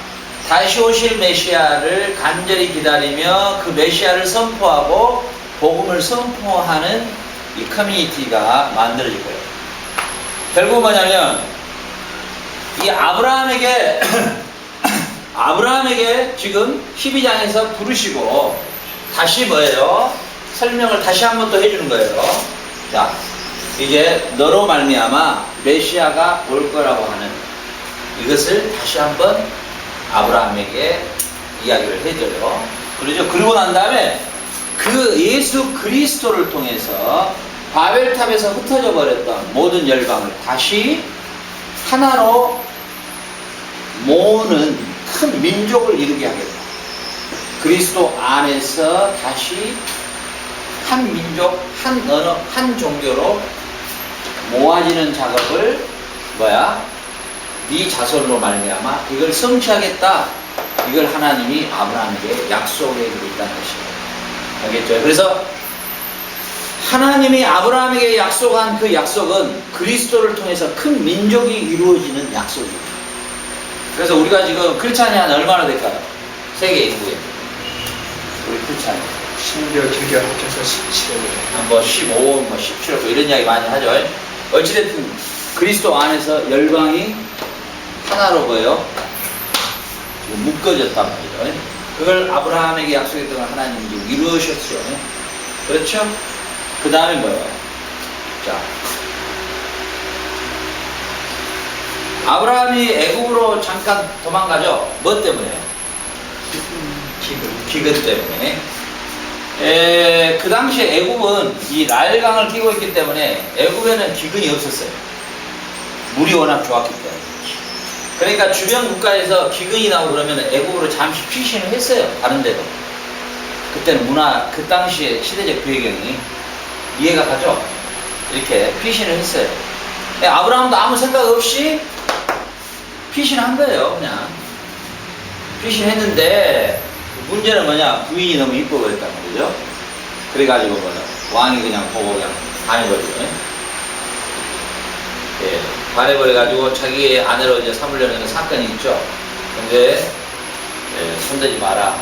Speaker 1: 다시 오실 메시아를 간절히 기다리며 그 메시아를 선포하고 복음을 선포하는 이 커뮤니티가 만들어질 거예요. 결국 뭐냐면, 이 아브라함에게 지금 12장에서 부르시고 다시 뭐예요? 설명을 다시 한 번 더 해주는 거예요. 자, 이제 너로 말미암아 메시아가 올 거라고 하는 이것을 다시 한번 아브라함에게 이야기를 해줘요. 그러죠? 그러고 난 다음에 그 예수 그리스도를 통해서 바벨탑에서 흩어져 버렸던 모든 열방을 다시 하나로 모으는 큰 민족을 이루게 하겠다. 그리스도 안에서 다시 한 민족, 한 언어, 한 종교로 모아지는 작업을 네 자손으로 말미암아 이걸 성취하겠다. 이걸 하나님이 아브라함에게 약속해 주고 있다는 것이에요. 알겠죠? 그래서 하나님이 아브라함에게 약속한 그 약속은 그리스도를 통해서 큰 민족이 이루어지는 약속이에요. 그래서 우리가 지금 크리스찬이 한 얼마나 될까요? 세계 인구에. 우리 크리스찬이.
Speaker 3: 심지어 길게 합쳐서 17년.
Speaker 1: 뭐 15, 뭐 17, 뭐 이런 이야기 많이 하죠. 어찌됐든 그리스도 안에서 열방이 하나로 뭐예요? 지금 묶어졌단 말이죠. 그걸 아브라함에게 약속했던 걸 하나님이 이루셨죠. 그렇죠? 그 다음에 뭐예요? 자, 아브라함이 애굽으로 잠깐 도망가죠. 뭐 때문에? 기근 때문에. 그 당시에 애굽은 이 나일강을 끼고 있기 때문에 애굽에는 기근이 없었어요. 물이 워낙 좋았기 때문에. 그러니까 주변 국가에서 기근이 나고 그러면 애굽으로 잠시 피신을 했어요. 다른 데도. 그때는 그 당시에 시대적 배경이 이해가 가죠? 이렇게 피신을 했어요. 아브라함도 아무 생각 없이 피신한 거예요, 그냥. 피신했는데, 문제는 뭐냐? 부인이 너무 이뻐 보였단 말이죠. 그래가지고 왕이 그냥 보고 그냥 반해버리죠. 예, 반해버려가지고 자기의 아내로 이제 삼으려는 사건이 있죠. 근데, 손대지 마라.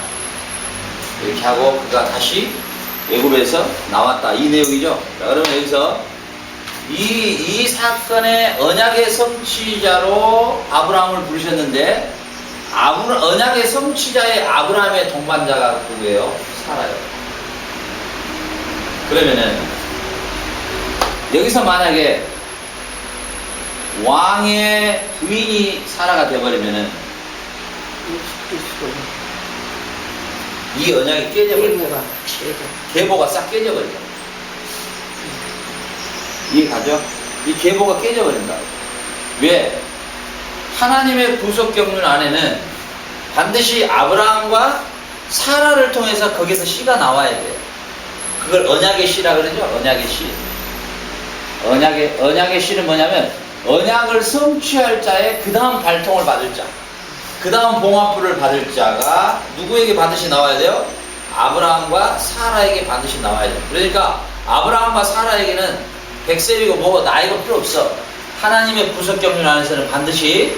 Speaker 1: 이렇게 하고 그가 다시 애굽에서 나왔다. 이 내용이죠. 자, 그러면 여기서 이 사건의 언약의 성취자로 아브라함을 부르셨는데, 언약의 성취자의 아브라함의 동반자가 누구예요? 사라요. 그러면은 여기서 만약에 왕의 부인이 사라가 되어버리면은 이 언약이 깨져버립니다. 계보가 싹 깨져버립니다. 이해가죠? 이 계보가 깨져버린다. 왜? 하나님의 구속 경륜 안에는 반드시 아브라함과 사라를 통해서 거기서 씨가 나와야 돼요. 그걸 언약의 씨라 그러죠? 언약의 씨. 언약의 씨는 뭐냐면 언약을 성취할 자의 그 다음 발통을 받을 자, 그 다음 봉합부를 받을 자가 누구에게 반드시 나와야 돼요? 아브라함과 사라에게 반드시 나와야 돼요. 그러니까 아브라함과 사라에게는 백세이고 뭐 나이가 필요 없어. 하나님의 구속 경륜 안에서는 반드시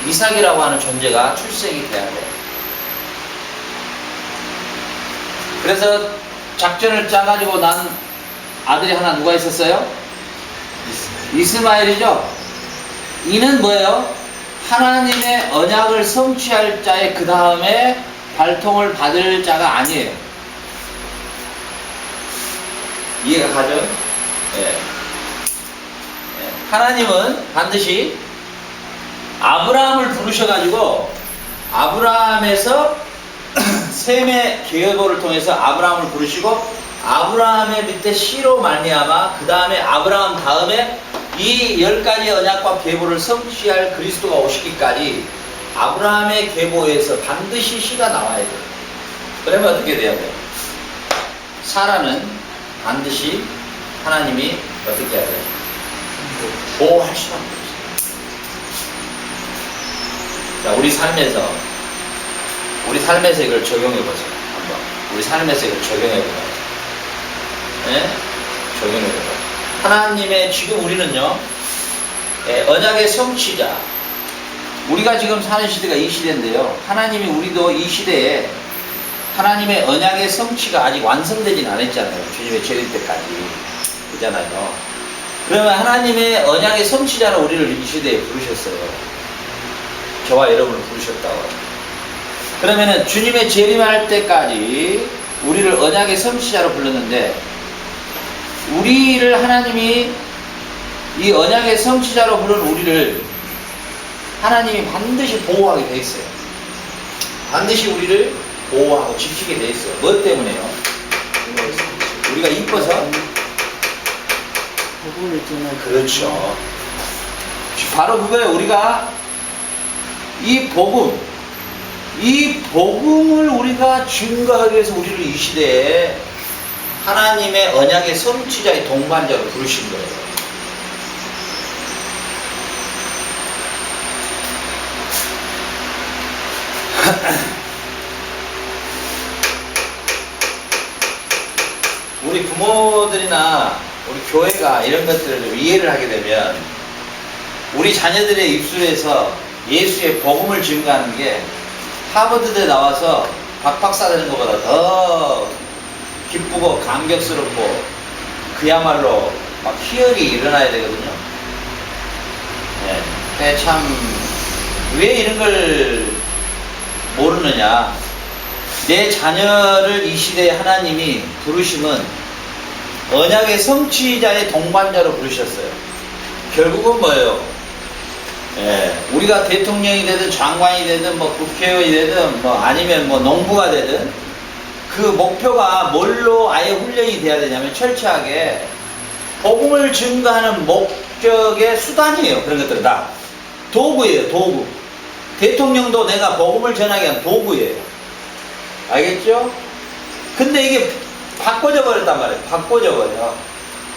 Speaker 1: 이삭이라고 하는 존재가 출생이 돼야 돼요. 그래서 작전을 짜가지고 난 아들이 하나 누가 있었어요? 이스마엘이죠. 이는 뭐예요? 하나님의 언약을 성취할 자의 그 다음에 발통을 받을 자가 아니에요. 이해가 가죠? 예. 하나님은 반드시 아브라함을 부르셔가지고 아브라함에서 셈의 계보를 통해서 아브라함을 부르시고 아브라함의 밑에 씨로 말미암아 그 다음에 아브라함 다음에 이 10가지 언약과 계보를 성취할 그리스도가 오시기까지 아브라함의 계보에서 반드시 씨가 나와야 돼요. 그러면 어떻게 돼야 돼요? 사라는 반드시 하나님이 어떻게 해야 돼요? 보호할 수밖에 없어요. 자, 우리 삶에서 이걸 적용해보세요. 한번. 우리 삶에서 이걸 적용해보세요. 네? 적용해보세요. 하나님의, 지금 우리는요, 언약의 성취자, 우리가 지금 사는 시대가 이 시대인데요, 하나님이 우리도 이 시대에 하나님의 언약의 성취가 아직 완성되진 않았잖아요. 주님의 재림 때까지. 그잖아요. 그러면 하나님의 언약의 성취자로 우리를 이 시대에 부르셨어요. 저와 여러분을 부르셨다고. 그러면은 주님의 재림할 때까지 우리를 언약의 성취자로 불렀는데, 우리를 하나님이 이 언약의 성취자로 부른 우리를 하나님이 반드시 보호하게 돼 있어요. 반드시 우리를 보호하고 지키게 돼 있어요. 뭐 때문에요? 우리가 이뻐서?
Speaker 4: 복음을 주는.
Speaker 1: 그렇죠. 바로 그거예요. 우리가 이 복음을 우리가 증거하기 위해서 우리를 이 시대에 하나님의 언약의 성취자의 동반자로 부르신 거예요. 우리 부모들이나 우리 교회가 이런 것들을 좀 이해를 하게 되면 우리 자녀들의 입술에서 예수의 복음을 증거하는 게 하버드대 나와서 박박사 되는 것보다 더 기쁘고 감격스럽고 그야말로 막 희열이 일어나야 되거든요. 네. 참 왜 이런 걸 모르느냐. 내 자녀를 이 시대에 하나님이 부르심은 언약의 성취자의 동반자로 부르셨어요. 결국은 뭐예요? 우리가 대통령이 되든 장관이 되든 뭐 국회의원이 되든 뭐 아니면 뭐 농부가 되든 그 목표가 뭘로 아예 훈련이 돼야 되냐면 철저하게 복음을 증거하는 목적의 수단이에요. 그런 것들은 다 도구예요. 도구. 대통령도 내가 복음을 전하기 위한 도구예요. 알겠죠? 근데 이게 바꿔져 버렸단 말이에요. 바꿔져 버려.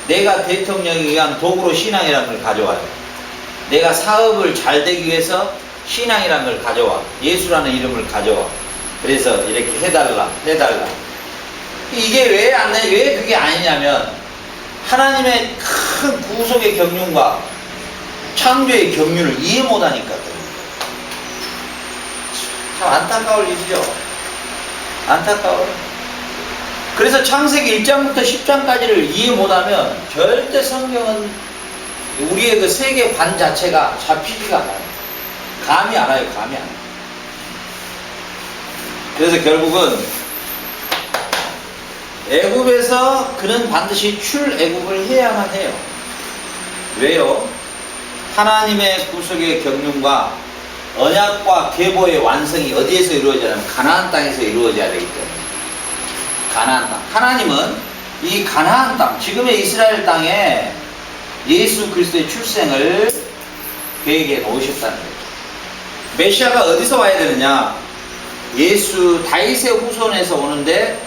Speaker 1: 내가 대통령이 위한 도구로 신앙이라는 걸 가져와요. 내가 사업을 잘 되기 위해서 신앙이라는 걸 가져와. 예수라는 이름을 가져와. 그래서 이렇게 해달라. 이게 왜 그게 아니냐면 하나님의 큰 구속의 경륜과 창조의 경륜을 이해 못하니까. 참 안타까울 일이죠. 안타까워요. 그래서 창세기 1장부터 10장까지를 이해 못하면 절대 성경은 우리의 그 세계관 자체가 잡히지가 않아요. 감이 안 와요. 감이 안 와요. 그래서 결국은 애굽에서 그는 반드시 출애굽을 해야만 해요. 왜요? 하나님의 구속의 경륜과 언약과 계보의 완성이 어디에서 이루어지냐면 가나안 땅에서 이루어져야 되기 때문에. 가나안 땅. 하나님은 이 가나안 땅, 지금의 이스라엘 땅에 예수 그리스도의 출생을 계획에 놓으셨다는 거죠. 메시아가 어디서 와야 되느냐? 예수 다윗의 후손에서 오는데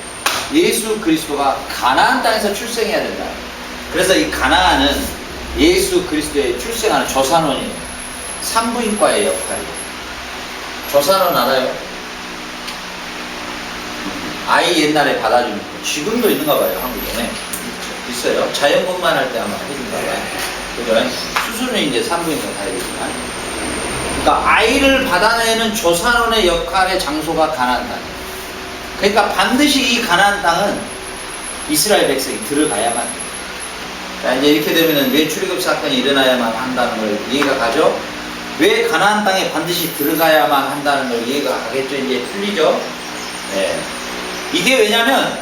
Speaker 1: 예수 그리스도가 가나안 땅에서 출생해야 된다. 그래서 이 가나안은 예수 그리스도의 출생하는 조산원이에요. 산부인과의 역할이에요. 조산원 알아요? 아이 옛날에 받아주는 거. 지금도 있는가 봐요, 한국에. 있어요. 자연분만 할 때 아마 해준가 봐요. 그죠? 수술은 이제 산부인과 가야겠지만. 그러니까 아이를 받아내는 조산원의 역할의 장소가 가나안 땅이에요. 그러니까 반드시 이 가나안 땅은 이스라엘 백성이 들어가야만 돼요. 자, 이제 이렇게 되면은 왜 출애굽 사건이 일어나야만 한다는 걸 이해가 가죠? 왜 가나안 땅에 반드시 들어가야만 한다는 걸 이해가 가겠죠? 이제 풀리죠? 네. 이게 왜냐면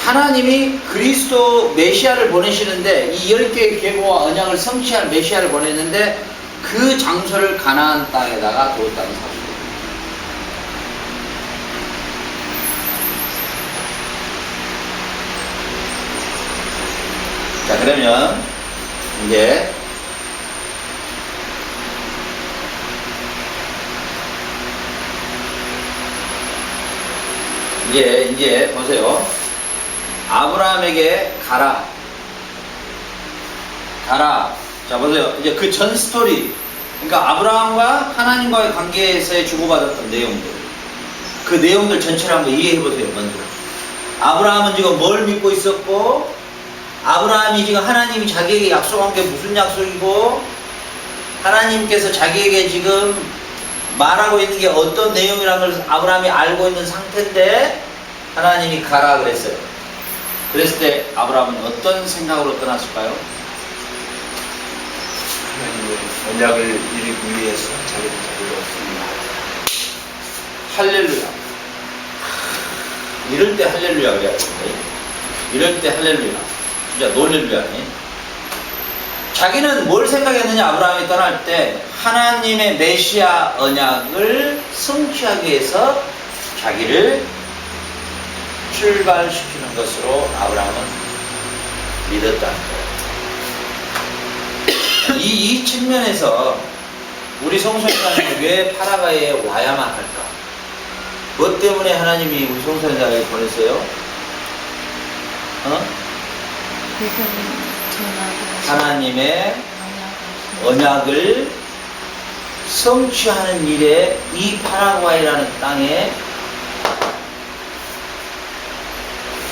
Speaker 1: 하나님이 그리스도 메시아를 보내시는데 이 10개의 계보와 언약을 성취할 메시아를 보냈는데 그 장소를 가나안 땅에다가 두었다는 사실이에요. 자, 그러면 이제 보세요. 아브라함에게 가라. 자, 보세요. 이제 그 전 스토리. 그러니까 아브라함과 하나님과의 관계에서의 주고받았던 내용들. 그 내용들 전체를 한번 이해해보세요, 먼저. 아브라함은 지금 뭘 믿고 있었고, 아브라함이 지금 하나님이 자기에게 약속한 게 무슨 약속이고, 하나님께서 자기에게 지금 말하고 있는 게 어떤 내용이라는 걸 아브라함이 알고 있는 상태인데, 하나님이 가라 그랬어요. 그랬을 때 아브라함은 어떤 생각으로 떠났을까요?
Speaker 3: 하나님의 언약을 이루기 위해서 자기를 얻습니다.
Speaker 1: 할렐루야. 이럴 때 할렐루야 그래야 되는데, 이럴 때 할렐루야. 진짜 놀렐루야네. 자기는 뭘 생각했느냐, 아브라함이 떠날 때 하나님의 메시아 언약을 성취하기 위해서 자기를 출발시키는 것으로 아브라함은 믿었다는 거예요. 이 측면에서 우리 성소년자는 왜 파라과이에 와야만 할까? 뭐 때문에 하나님이 우리 성소년자에게 보냈어요? 하나님의 언약을 성취하는 일에 이 파라과이라는 땅에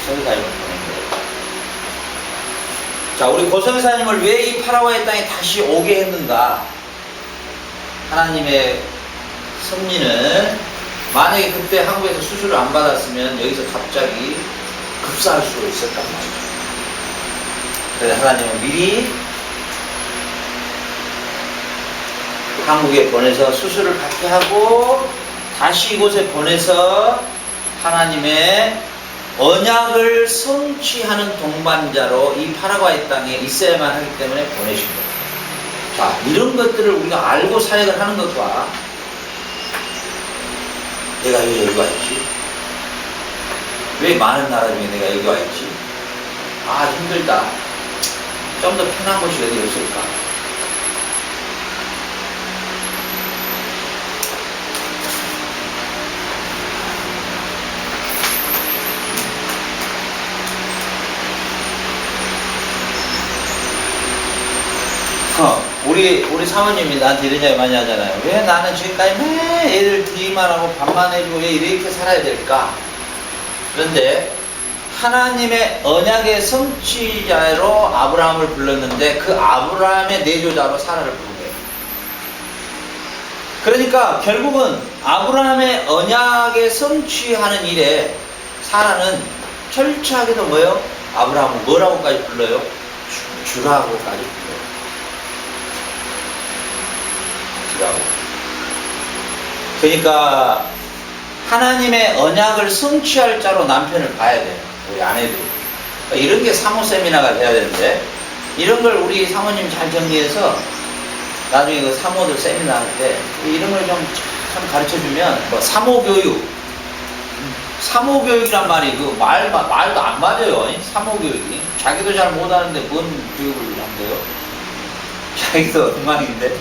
Speaker 1: 선교사님을 보낸 거예요. 자, 우리 고선교사님을 왜 이 파라과이 땅에 다시 오게 했는가? 하나님의 섭리는 만약에 그때 한국에서 수술을 안 받았으면 여기서 갑자기 급사할 수가 있었단 말이에요. 그래서 하나님은 미리 한국에 보내서 수술을 받게 하고 다시 이곳에 보내서 하나님의 언약을 성취하는 동반자로 이 파라과이 땅에 있어야만 하기 때문에 보내신 거예요. 자, 이런 것들을 우리가 알고 사역을 하는 것과 내가 왜 여기 와 있지? 왜 많은 나라 중에 내가 여기 와 있지? 아, 힘들다. 좀 더 편한 곳이 어디 없을까? 우리 사모님이 나한테 이런 이야기 많이 하잖아요. 왜 나는 지금까지 매 애들 뒤만 하고 밥만 해주고 왜 이렇게 살아야 될까? 그런데 하나님의 언약의 성취자로 아브라함을 불렀는데 그 아브라함의 내조자로 사라를 부른 거예요. 그러니까 결국은 아브라함의 언약의 성취하는 일에 사라는 철저하게도 뭐예요? 아브라함을 뭐라고까지 불러요? 주라고까지 불러요. 그러니까 하나님의 언약을 성취할 자로 남편을 봐야 돼요. 우리 아내들이. 그러니까 이런 게 사모 세미나가 돼야 되는데 이런 걸 우리 사모님 잘 정리해서 나중에 그 사모들 세미나 할 때 이런 걸 좀 참 가르쳐주면 뭐 사모교육 사모교육이란 말이 그 말도 안 맞아요. 사모교육이 자기도 잘 못하는데 뭔 교육을 한대요? 자기도 엉망인데.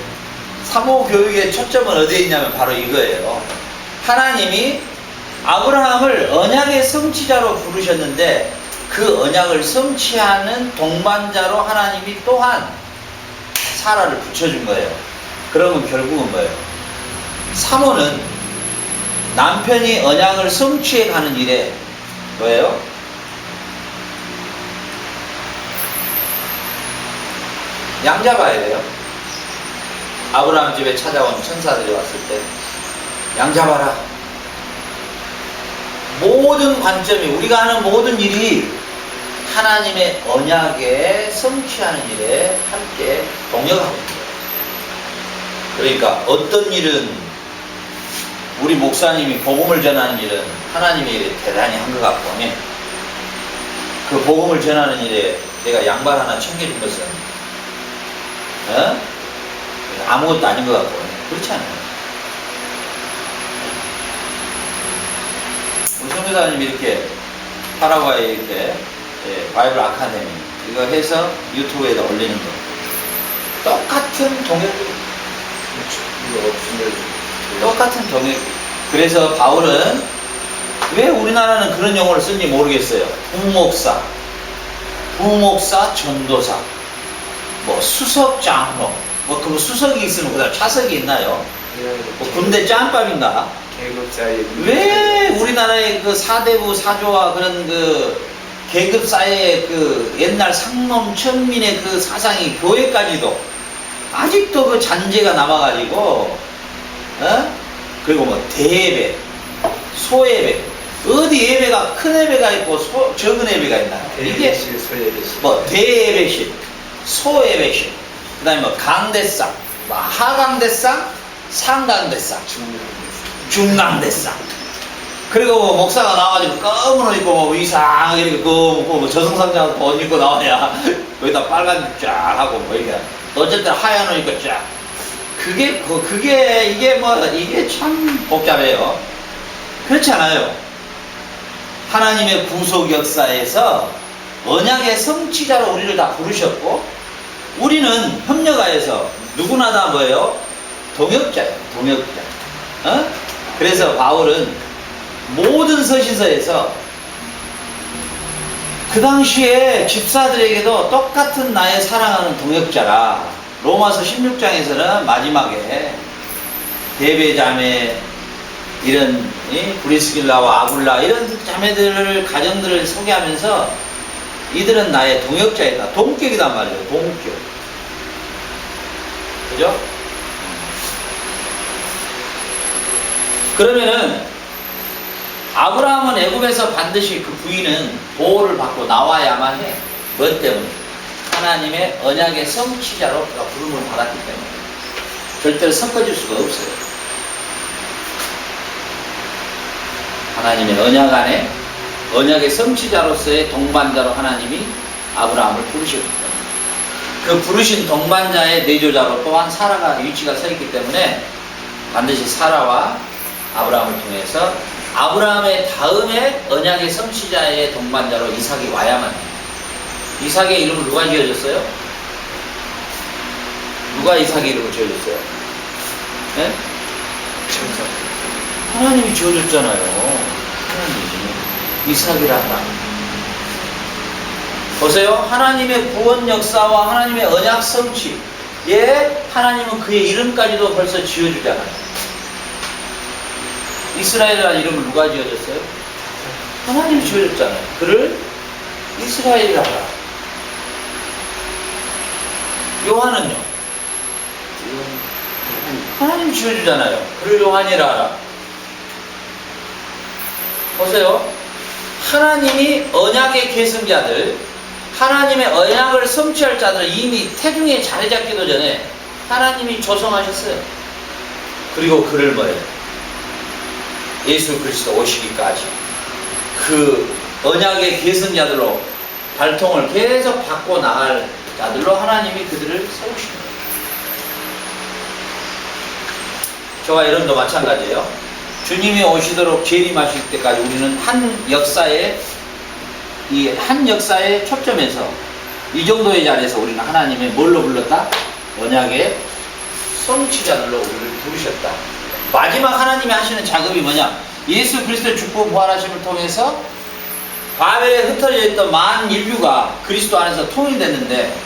Speaker 1: 사모교육의 초점은 어디에 있냐면 바로 이거예요. 하나님이 아브라함을 언약의 성취자로 부르셨는데 그 언약을 성취하는 동반자로 하나님이 또한 사라를 붙여준 거예요. 그러면 결국은 뭐예요? 사모는 남편이 언약을 성취해 가는 일에 뭐예요? 양 잡아야 돼요. 아브라함 집에 찾아온 천사들이 왔을 때 양 잡아라. 모든 관점이, 우리가 하는 모든 일이 하나님의 언약에 성취하는 일에 함께 동역하고 있는 거예요. 그러니까 어떤 일은, 우리 목사님이 복음을 전하는 일은 하나님의 일에 대단히 한 것 같고, 그 복음을 전하는 일에 내가 양발 하나 챙겨준 것은 아무것도 아닌 것 같고, 그렇지 않아요. 우리 선교사님이 이렇게 파라과이에 이렇게 바이블 아카데미 이거 해서 유튜브에다 올리는 거 똑같은 동역,
Speaker 3: 이거 없으면
Speaker 1: 똑같은 동역. 그래서 바울은 왜 우리나라는 그런 용어를 쓴지 모르겠어요. 부목사, 전도사, 뭐 수석 장로, 뭐 그 수석이 있으면 그다음 차석이 있나요? 뭐 군대 짬밥인가?
Speaker 3: 계급사에
Speaker 1: 왜 우리나라의 그 사대부 사조와 그런 그 계급 사회의 그 옛날 상놈 천민의 그 사상이 교회까지도 아직도 그 잔재가 남아가지고, 그리고 뭐 대예배, 소예배, 어디 예배가 큰 예배가 있고 적은 예배가 있나요? 이게
Speaker 3: 소예배실,
Speaker 1: 뭐 대예배실, 소예배실, 그다음에 뭐 강대상, 뭐 하강대상, 상강대상, 중강대상. 그리고 뭐 목사가 나와가지고 검은 옷 입고 뭐 이상하게 이렇게 뭐 저승사자 옷 입고 나와야 거기다 빨간 쫙 하고 뭐 이게 어쨌든 하얀 옷 입고 쫙. 이게 참 복잡해요. 그렇지 않아요. 하나님의 구속 역사에서 언약의 성취자로 우리를 다 부르셨고, 우리는 협력하여서 누구나 다 뭐예요? 동역자예요. 동역자. 그래서 바울은 모든 서신서에서 그 당시에 집사들에게도 똑같은 나의 사랑하는 동역자라. 로마서 16장에서는 마지막에 베베자매 이런 브리스길라와 아굴라 이런 자매들을, 가정들을 소개하면서 이들은 나의 동역자이다. 동격이단 말이에요. 동격. 그죠? 그러면은 아브라함은 애굽에서 반드시 그 부인은 보호를 받고 나와야만 해. 뭐 때문에? 하나님의 언약의 성취자로 그가 부름을 받았기 때문에. 절대로 섞어질 수가 없어요. 하나님의 언약 안에 언약의 성취자로서의 동반자로 하나님이 아브라함을 부르셨기 때문에, 그 부르신 동반자의 내조자로 또한 사라가 위치가 서 있기 때문에 반드시 사라와 아브라함을 통해서 아브라함의 다음에 언약의 성취자의 동반자로 이삭이 와야만 해요. 이삭의 이름을 누가 지어줬어요? 누가 이삭의 이름을 지어줬어요? 네? 하나님이 지어줬잖아요. 하나님이. 이삭이라 하나. 보세요. 하나님의 구원 역사와 하나님의 언약 성취에 하나님은 그의 이름까지도 벌써 지어주잖아요. 이스라엘이라는 이름을 누가 지어줬어요? 하나님이 지어줬잖아요. 그를 이스라엘이라 하라. 요한은요? 하나님이 지어주잖아요. 그를 요한이라 하라. 보세요. 하나님이 언약의 계승자들, 하나님의 언약을 성취할 자들을 이미 태중에 자리 잡기도 전에 하나님이 조성하셨어요. 그리고 그를 뭐예요? 예수 그리스도 오시기까지 그 언약의 계승자들로 발통을 계속 받고 나갈 자들로 하나님이 그들을 세우시는 거예요. 저와 여러분도 마찬가지예요. 주님이 오시도록 재림하실 때까지 우리는 한 역사에 초점해서 이 정도의 자리에서 우리는 하나님의 뭘로 불렀다? 언약의 성취자들로 우리를 부르셨다. 마지막 하나님이 하시는 작업이 뭐냐? 예수 그리스도의 죽고 부활하심을 통해서 바벨에 흩어져 있던 만 인류가 그리스도 안에서 통일됐는데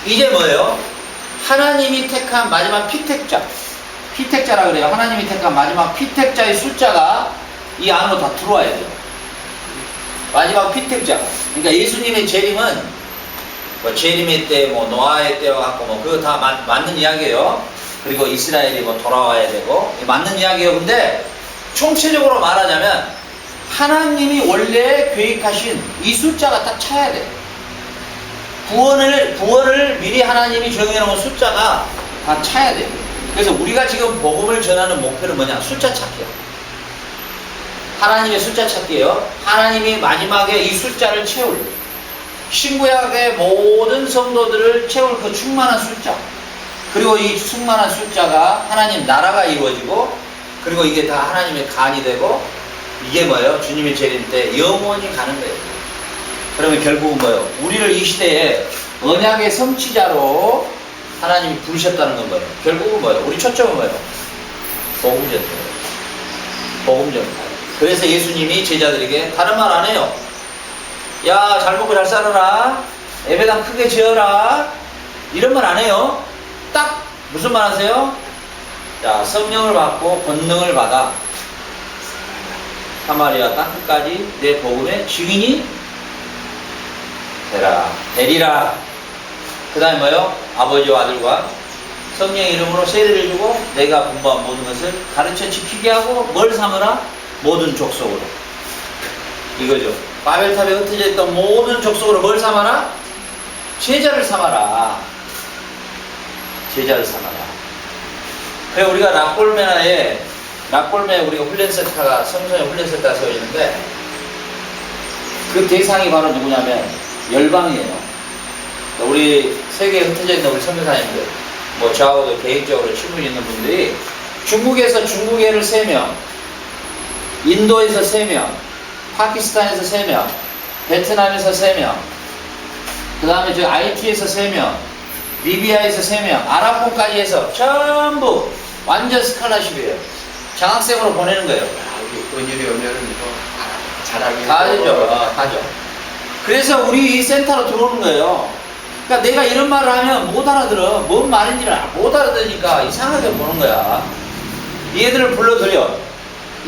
Speaker 1: 이제 뭐예요? 하나님이 택한 마지막 피택자라 그래요. 하나님이 택한 마지막 피택자의 숫자가 이 안으로 다 들어와야 돼요. 마지막 피택자. 그러니까 예수님의 재림은 뭐 재림의 때, 뭐 노아의 때와 같고 뭐 그거 다 맞는 이야기예요. 그리고 이스라엘이 뭐 돌아와야 되고 맞는 이야기예요. 근데 총체적으로 말하자면 하나님이 원래 계획하신 이 숫자가 딱 차야 돼. 구원을 미리 하나님이 정해놓은 숫자가 다 차야 돼. 그래서 우리가 지금 복음을 전하는 목표는 뭐냐? 숫자 찾기야. 하나님의 숫자 찾기예요. 하나님이 마지막에 이 숫자를 채울 신구약의 모든 성도들을 채울 그 충만한 숫자. 그리고 이 충만한 숫자가 하나님 나라가 이루어지고 그리고 이게 다 하나님의 간이 되고 이게 뭐예요? 주님의 재림 때 영원히 가는 거예요. 그러면 결국은 뭐예요? 우리를 이 시대에 언약의 성취자로 하나님이 부르셨다는 건 뭐예요? 결국은 뭐예요? 우리 초점은 뭐예요? 복음 전파예요. 복음 전파. 그래서 예수님이 제자들에게 다른 말 안 해요. 야, 잘 먹고 잘 살아라. 예배당 크게 지어라. 이런 말 안 해요. 딱 무슨 말 하세요? 자, 성령을 받고 권능을 받아 사마리아 땅끝까지 내 복음의 증인이 되리라. 그 다음에 뭐요? 아버지와 아들과 성령의 이름으로 세례를 주고 내가 분부한 모든 것을 가르쳐 지키게 하고 뭘 삼으라? 모든 족속으로. 이거죠. 바벨탑에 흩어져 있던 모든 족속으로 뭘 삼아라? 제자를 삼아라. 제자를 삼아라. 그래 우리가 락골메에 우리가 훈련센터가 성전에 훈련센터가 세워지는데 그 대상이 바로 누구냐면 열방이에요. 우리 세계에 흩어져 있는 우리 선교사님들 뭐 저하고도 개인적으로 친분 있는 분들이 중국에서 중국애를 3명, 인도에서 3명, 파키스탄에서 3명, 베트남에서 3명, 그 다음에 저 IT에서 3명, 리비아에서 3명, 아랍권까지 해서 전부 완전 스칼라십이에요. 장학생으로 보내는 거예요.
Speaker 3: 은일이 오면은 뭐 잘하게
Speaker 1: 가죠. 그래서 우리 이 센터로 들어오는 거예요. 그러니까 내가 이런 말을 하면 못 알아들어. 뭔 말인지를 못 알아들으니까 이상하게 보는 거야. 이 애들을 불러들여.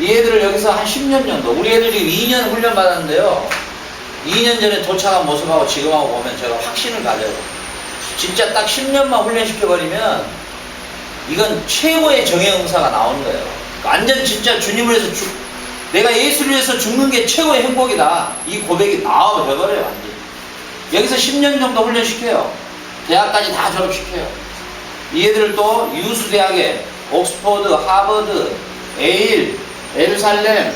Speaker 1: 이 애들을 여기서 한 10년 정도. 우리 애들이 2년 훈련 받았는데요. 2년 전에 도착한 모습하고 지금하고 보면 제가 확신을 가져요. 진짜 딱 10년만 훈련시켜버리면 이건 최고의 정예응사가 나오는 거예요. 완전 진짜 주님을 위해서 내가 예수를 위해서 죽는 게 최고의 행복이다. 이 고백이 나와버려요, 완전. 여기서 10년 정도 훈련시켜요. 대학까지 다 졸업시켜요. 이 애들을 또 유수대학에 옥스퍼드, 하버드, 에일, 예루살렘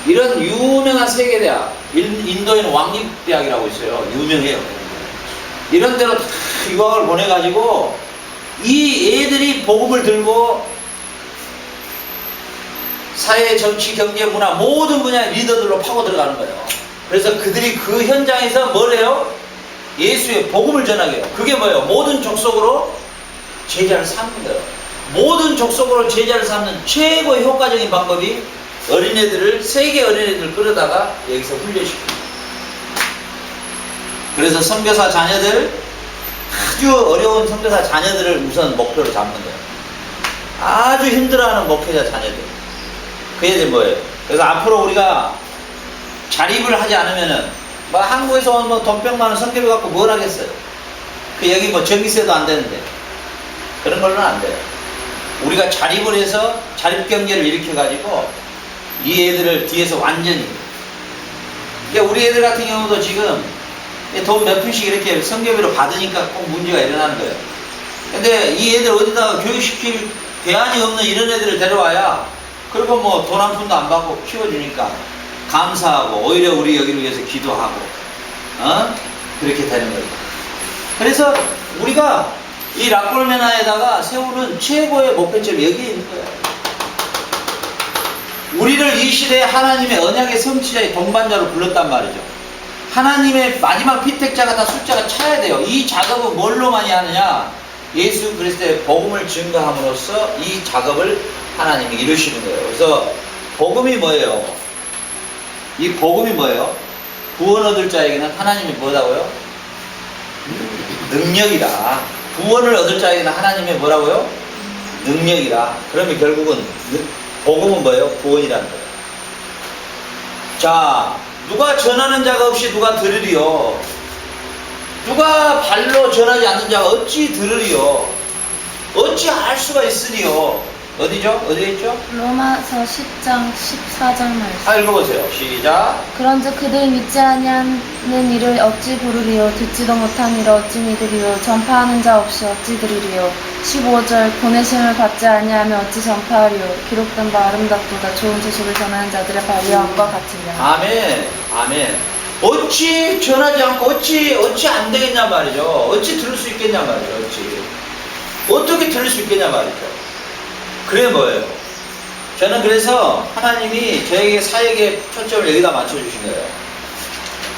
Speaker 1: 이런 유명한 세계대학, 인도에는 왕립대학이라고 있어요. 유명해요. 이런 데로 다 유학을 보내가지고 이 애들이 복음을 들고 사회, 정치, 경제, 문화 모든 분야의 리더들로 파고 들어가는 거예요. 그래서 그들이 그 현장에서 뭘 해요? 예수의 복음을 전하게 해요. 그게 뭐예요? 모든 족속으로 제자를 삼는 거예요. 모든 족속으로 제자를 삼는 최고의 효과적인 방법이 어린애들을, 세계 어린애들을 끌어다가 여기서 훈련시킵니다. 그래서 선교사 자녀들, 아주 어려운 선교사 자녀들을 우선 목표로 잡는 거예요. 아주 힘들어하는 목회자 자녀들. 그 애들 뭐예요? 그래서 앞으로 우리가 자립을 하지 않으면은, 뭐 한국에서 온 뭐 돈 100만 원 선교비 갖고 뭘 하겠어요? 그 여기 뭐 전기세도 안 되는데. 그런 걸로는 안 돼요. 우리가 자립을 해서 자립 경제를 일으켜가지고 이 애들을 뒤에서 완전히. 그러니까 우리 애들 같은 경우도 지금 돈 몇 푼씩 이렇게 선교비로 받으니까 꼭 문제가 일어나는 거예요. 근데 이 애들 어디다가 교육시킬 대안이 없는 이런 애들을 데려와야 그리고 뭐 돈 한 푼도 안 받고 키워주니까 감사하고 오히려 우리 여기를 위해서 기도하고 그렇게 되는 거예요. 그래서 우리가 이 락골메나에다가 세우는 최고의 목표점이 여기에 있는 거예요. 우리를 이 시대에 하나님의 언약의 성취자의 동반자로 불렀단 말이죠. 하나님의 마지막 피택자가 다 숫자가 차야 돼요. 이 작업은 뭘로 많이 하느냐? 예수 그리스도의 복음을 증거함으로써 이 작업을 하나님이 이루시는 거예요. 그래서 복음이 뭐예요? 이 복음이 뭐예요? 구원 얻을 자에게는 하나님이 뭐라고요? 능력이다. 구원을 얻을 자에게는 하나님의 뭐라고요? 능력이다. 그러면 결국은 복음은 뭐예요? 구원이라는 거예요. 자, 누가 전하는 자가 없이 누가 들으리요? 누가 발로 전하지 않는 자가 어찌 들으리요? 어찌 알 수가 있으리요? 어디죠? 어디에 있죠?
Speaker 2: 로마서 10장 14절 말씀.
Speaker 1: 읽어보세요. 시작.
Speaker 2: 그런즉 그들 믿지 아니하는 이를 어찌 부르리요? 듣지도 못한 이를 어찌 믿으리요? 전파하는 자 없이 어찌 들으리요? 15절 보내심을 받지 아니하면 어찌 전파하리요? 기록된 바 아름답도다 좋은 소식을 전하는 자들의 발휘함과 같으냐.
Speaker 1: 아멘. 아멘. 어찌 전하지 않고 어찌 안 되겠냐 말이죠. 어찌 들을 수 있겠냐 말이죠. 어떻게 들을 수 있겠냐 말이죠. 그게 뭐예요? 저는 그래서 하나님이 저에게 사역의 초점을 여기다 맞춰주신 거예요.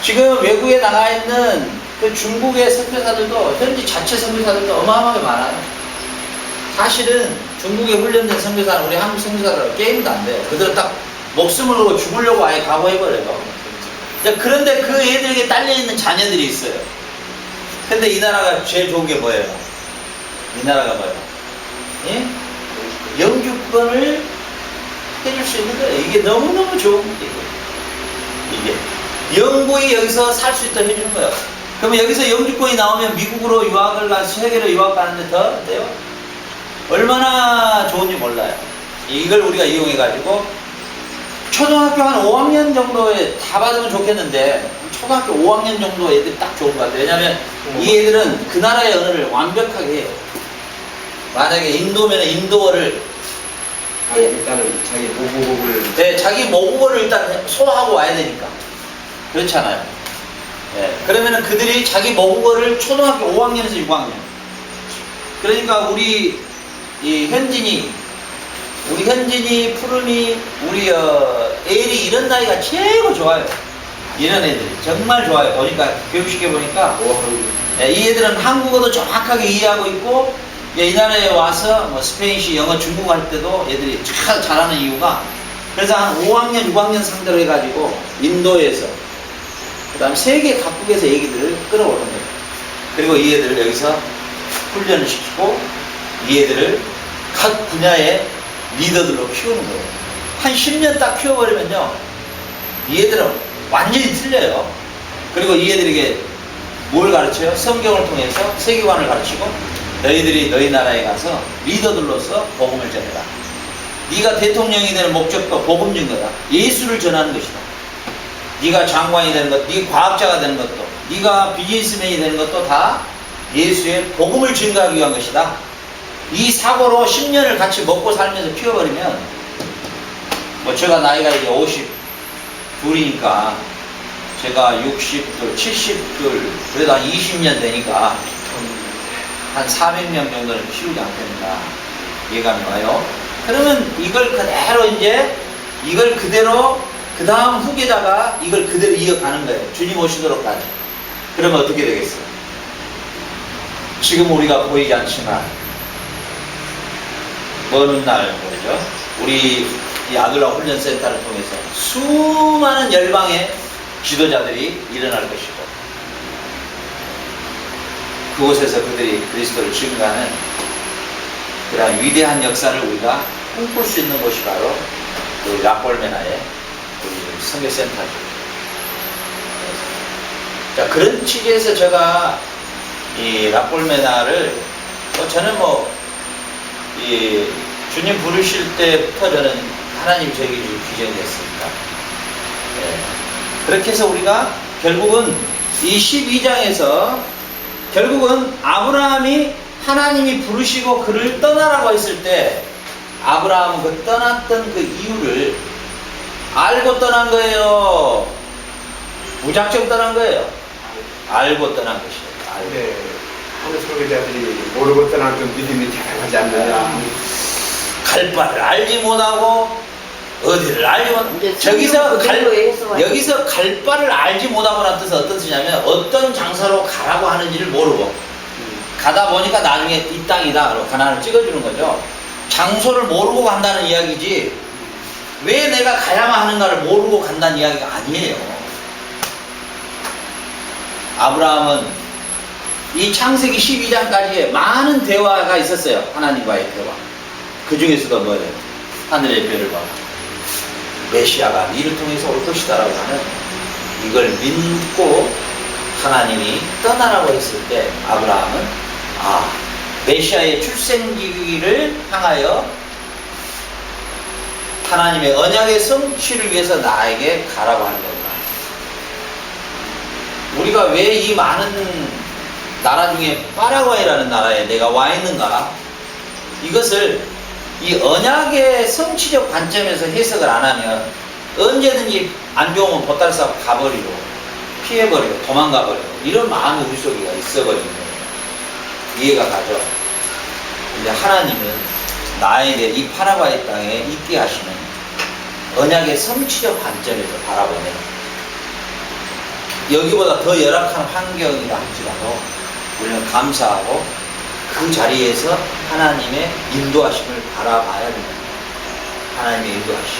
Speaker 1: 지금 외국에 나가 있는 그 중국의 선교사들도, 현지 자체 선교사들도 어마어마하게 많아요. 사실은 중국에 훈련된 선교사는 우리 한국 선교사들하고 게임도 안 돼요. 그들은 딱 목숨을 걸고 죽으려고 아예 각오해버려요. 그런데 그 애들에게 딸려있는 자녀들이 있어요. 근데 이 나라가 제일 좋은 게 뭐예요? 이 나라가 뭐예요? 예? 영주권을 해줄 수 있는 거예요. 이게 너무너무 좋은 문제예요. 이게 영구히 여기서 살 수 있도록 해주는 거예요. 그러면 여기서 영주권이 나오면 미국으로 유학을 가서 세계로 유학 가는데 더 돼요? 얼마나 좋은지 몰라요. 이걸 우리가 이용해가지고 초등학교 한 5학년 정도에 다 받으면 좋겠는데 초등학교 5학년 정도 애들이 딱 좋은 것 같아요. 왜냐하면 이 애들은 그 나라의 언어를 완벽하게 해요. 만약에 인도면은 인도어를
Speaker 3: 일단은 자기 모국어를
Speaker 1: 네, 자기 모국어를 일단 소화하고 와야 되니까. 그렇잖아요. 네, 그러면은 그들이 자기 모국어를 초등학교 5학년에서 6학년. 그러니까 우리 현진이, 푸름이, 우리 에일이 이런 나이가 최고 좋아요. 이런 애들이 정말 좋아요. 보니까 교육시켜 보니까 이 애들은 한국어도 정확하게 이해하고 있고, 이 나라에 와서 뭐 스페인시, 영어, 중국어 할 때도 애들이 잘하는 이유가, 그래서 한 5학년, 6학년 상대로 해가지고 인도에서, 그 다음 세계 각국에서 애기들을 끌어오는 거예요. 그리고 이 애들을 여기서 훈련을 시키고 이 애들을 각 분야의 리더들로 키우는 거예요. 한 10년 딱 키워버리면요, 이 애들은 완전히 틀려요. 그리고 이 애들에게 뭘 가르쳐요? 성경을 통해서 세계관을 가르치고, 너희들이 너희 나라에 가서 리더들로서 복음을 전해라. 네가 대통령이 되는 목적도 복음 증거다. 예수를 전하는 것이다. 네가 장관이 되는 것, 네가 과학자가 되는 것도, 네가 비즈니스맨이 되는 것도 다 예수의 복음을 증거하기 위한 것이다. 이 사고로 10년을 같이 먹고 살면서 키워버리면, 뭐 제가 나이가 이제 52이니까 제가 60둘, 70둘, 그래도 한 20년 되니까 한 400명 정도는 키우지 않겠는가 예감이 와요. 그러면 이걸 그대로 그 다음 후계자가 이걸 그대로 이어가는 거예요. 주님 오시도록까지. 그러면 어떻게 되겠어요? 지금 우리가 보이지 않지만 먼 날 보죠. 우리 이 아들라 훈련센터를 통해서 수많은 열방의 지도자들이 일어날 것이고, 그곳에서 그들이 그리스도를 증거하는 그런 위대한 역사를 우리가 꿈꿀 수 있는 곳이 바로 우리 라폴메나의 우리 선교센터죠. 자, 그런 취지에서 제가 이 라폴메나를 저는 이 주님 부르실 때부터 저는 하나님이 저에게 귀정이 됐습니다. 그렇게 해서 우리가 결국은 이 12장에서 결국은 아브라함이 하나님이 부르시고 그를 떠나라고 했을 때 아브라함은 그 떠났던 그 이유를 알고 떠난 거예요? 무작정 떠난 거예요? 알고 떠난 것이에요. 알고.
Speaker 3: 네, 하는 설교자들이 모르고 떠난 그 믿음이 대단하지 않느냐.
Speaker 1: 갈 바를 알지 못하고 어디를 알지 못하고, 여기서 갈 바를 알지 못하고라는 뜻은 어떤 뜻이냐면 어떤 장소로 가라고 하는지를 모르고 가다 보니까 나중에 이 땅이다 그러고 가나안을 찍어주는 거죠. 장소를 모르고 간다는 이야기지 왜 내가 가야만 하는가를 모르고 간다는 이야기가 아니에요. 아브라함은 이 창세기 12장까지의 많은 대화가 있었어요. 하나님과의 대화. 그 중에서도 뭐예요? 하늘의 별을 봐. 메시아가 이를 통해서 올 것이다라고 하는 이걸 믿고 하나님이 떠나라고 했을 때 아브라함은 메시아의 출생기를 향하여 하나님의 언약의 성취를 위해서 나에게 가라고 하는 거구나. 우리가 왜 이 많은 나라 중에 파라과이라는 나라에 내가 와 있는가? 이것을 이 언약의 성취적 관점에서 해석을 안 하면 언제든지 안 좋으면 보따리 싸고 가버리고 피해버리고 도망가버리고 이런 마음이 우리 속에 있어버리는 거예요. 이해가 가죠? 근데 하나님은 나에게 이 파라과이 땅에 있게 하시는 언약의 성취적 관점에서 바라보면 여기보다 더 열악한 환경이라 할지라도 우리는 감사하고 그 자리에서 하나님의 인도하심을 바라봐야 됩니다. 하나님의 인도하심.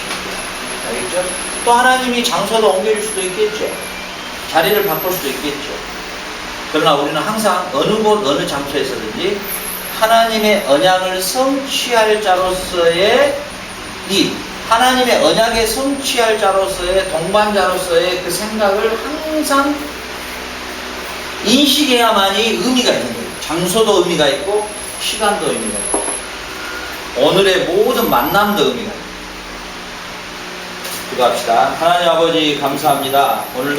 Speaker 1: 알겠죠? 또 하나님이 장소도 옮겨줄 수도 있겠죠. 자리를 바꿀 수도 있겠죠. 그러나 우리는 항상 어느 곳 어느 장소에서든지 하나님의 언약을 성취할 자로서의 하나님의 언약에 성취할 자로서의 동반자로서의 그 생각을 항상 인식해야만이 의미가 있는 거예요. 장소도 의미가 있고 시간도 의미가 있고 오늘의 모든 만남도 의미가 있고 기도합시다. 하나님 아버지 감사합니다. 오늘도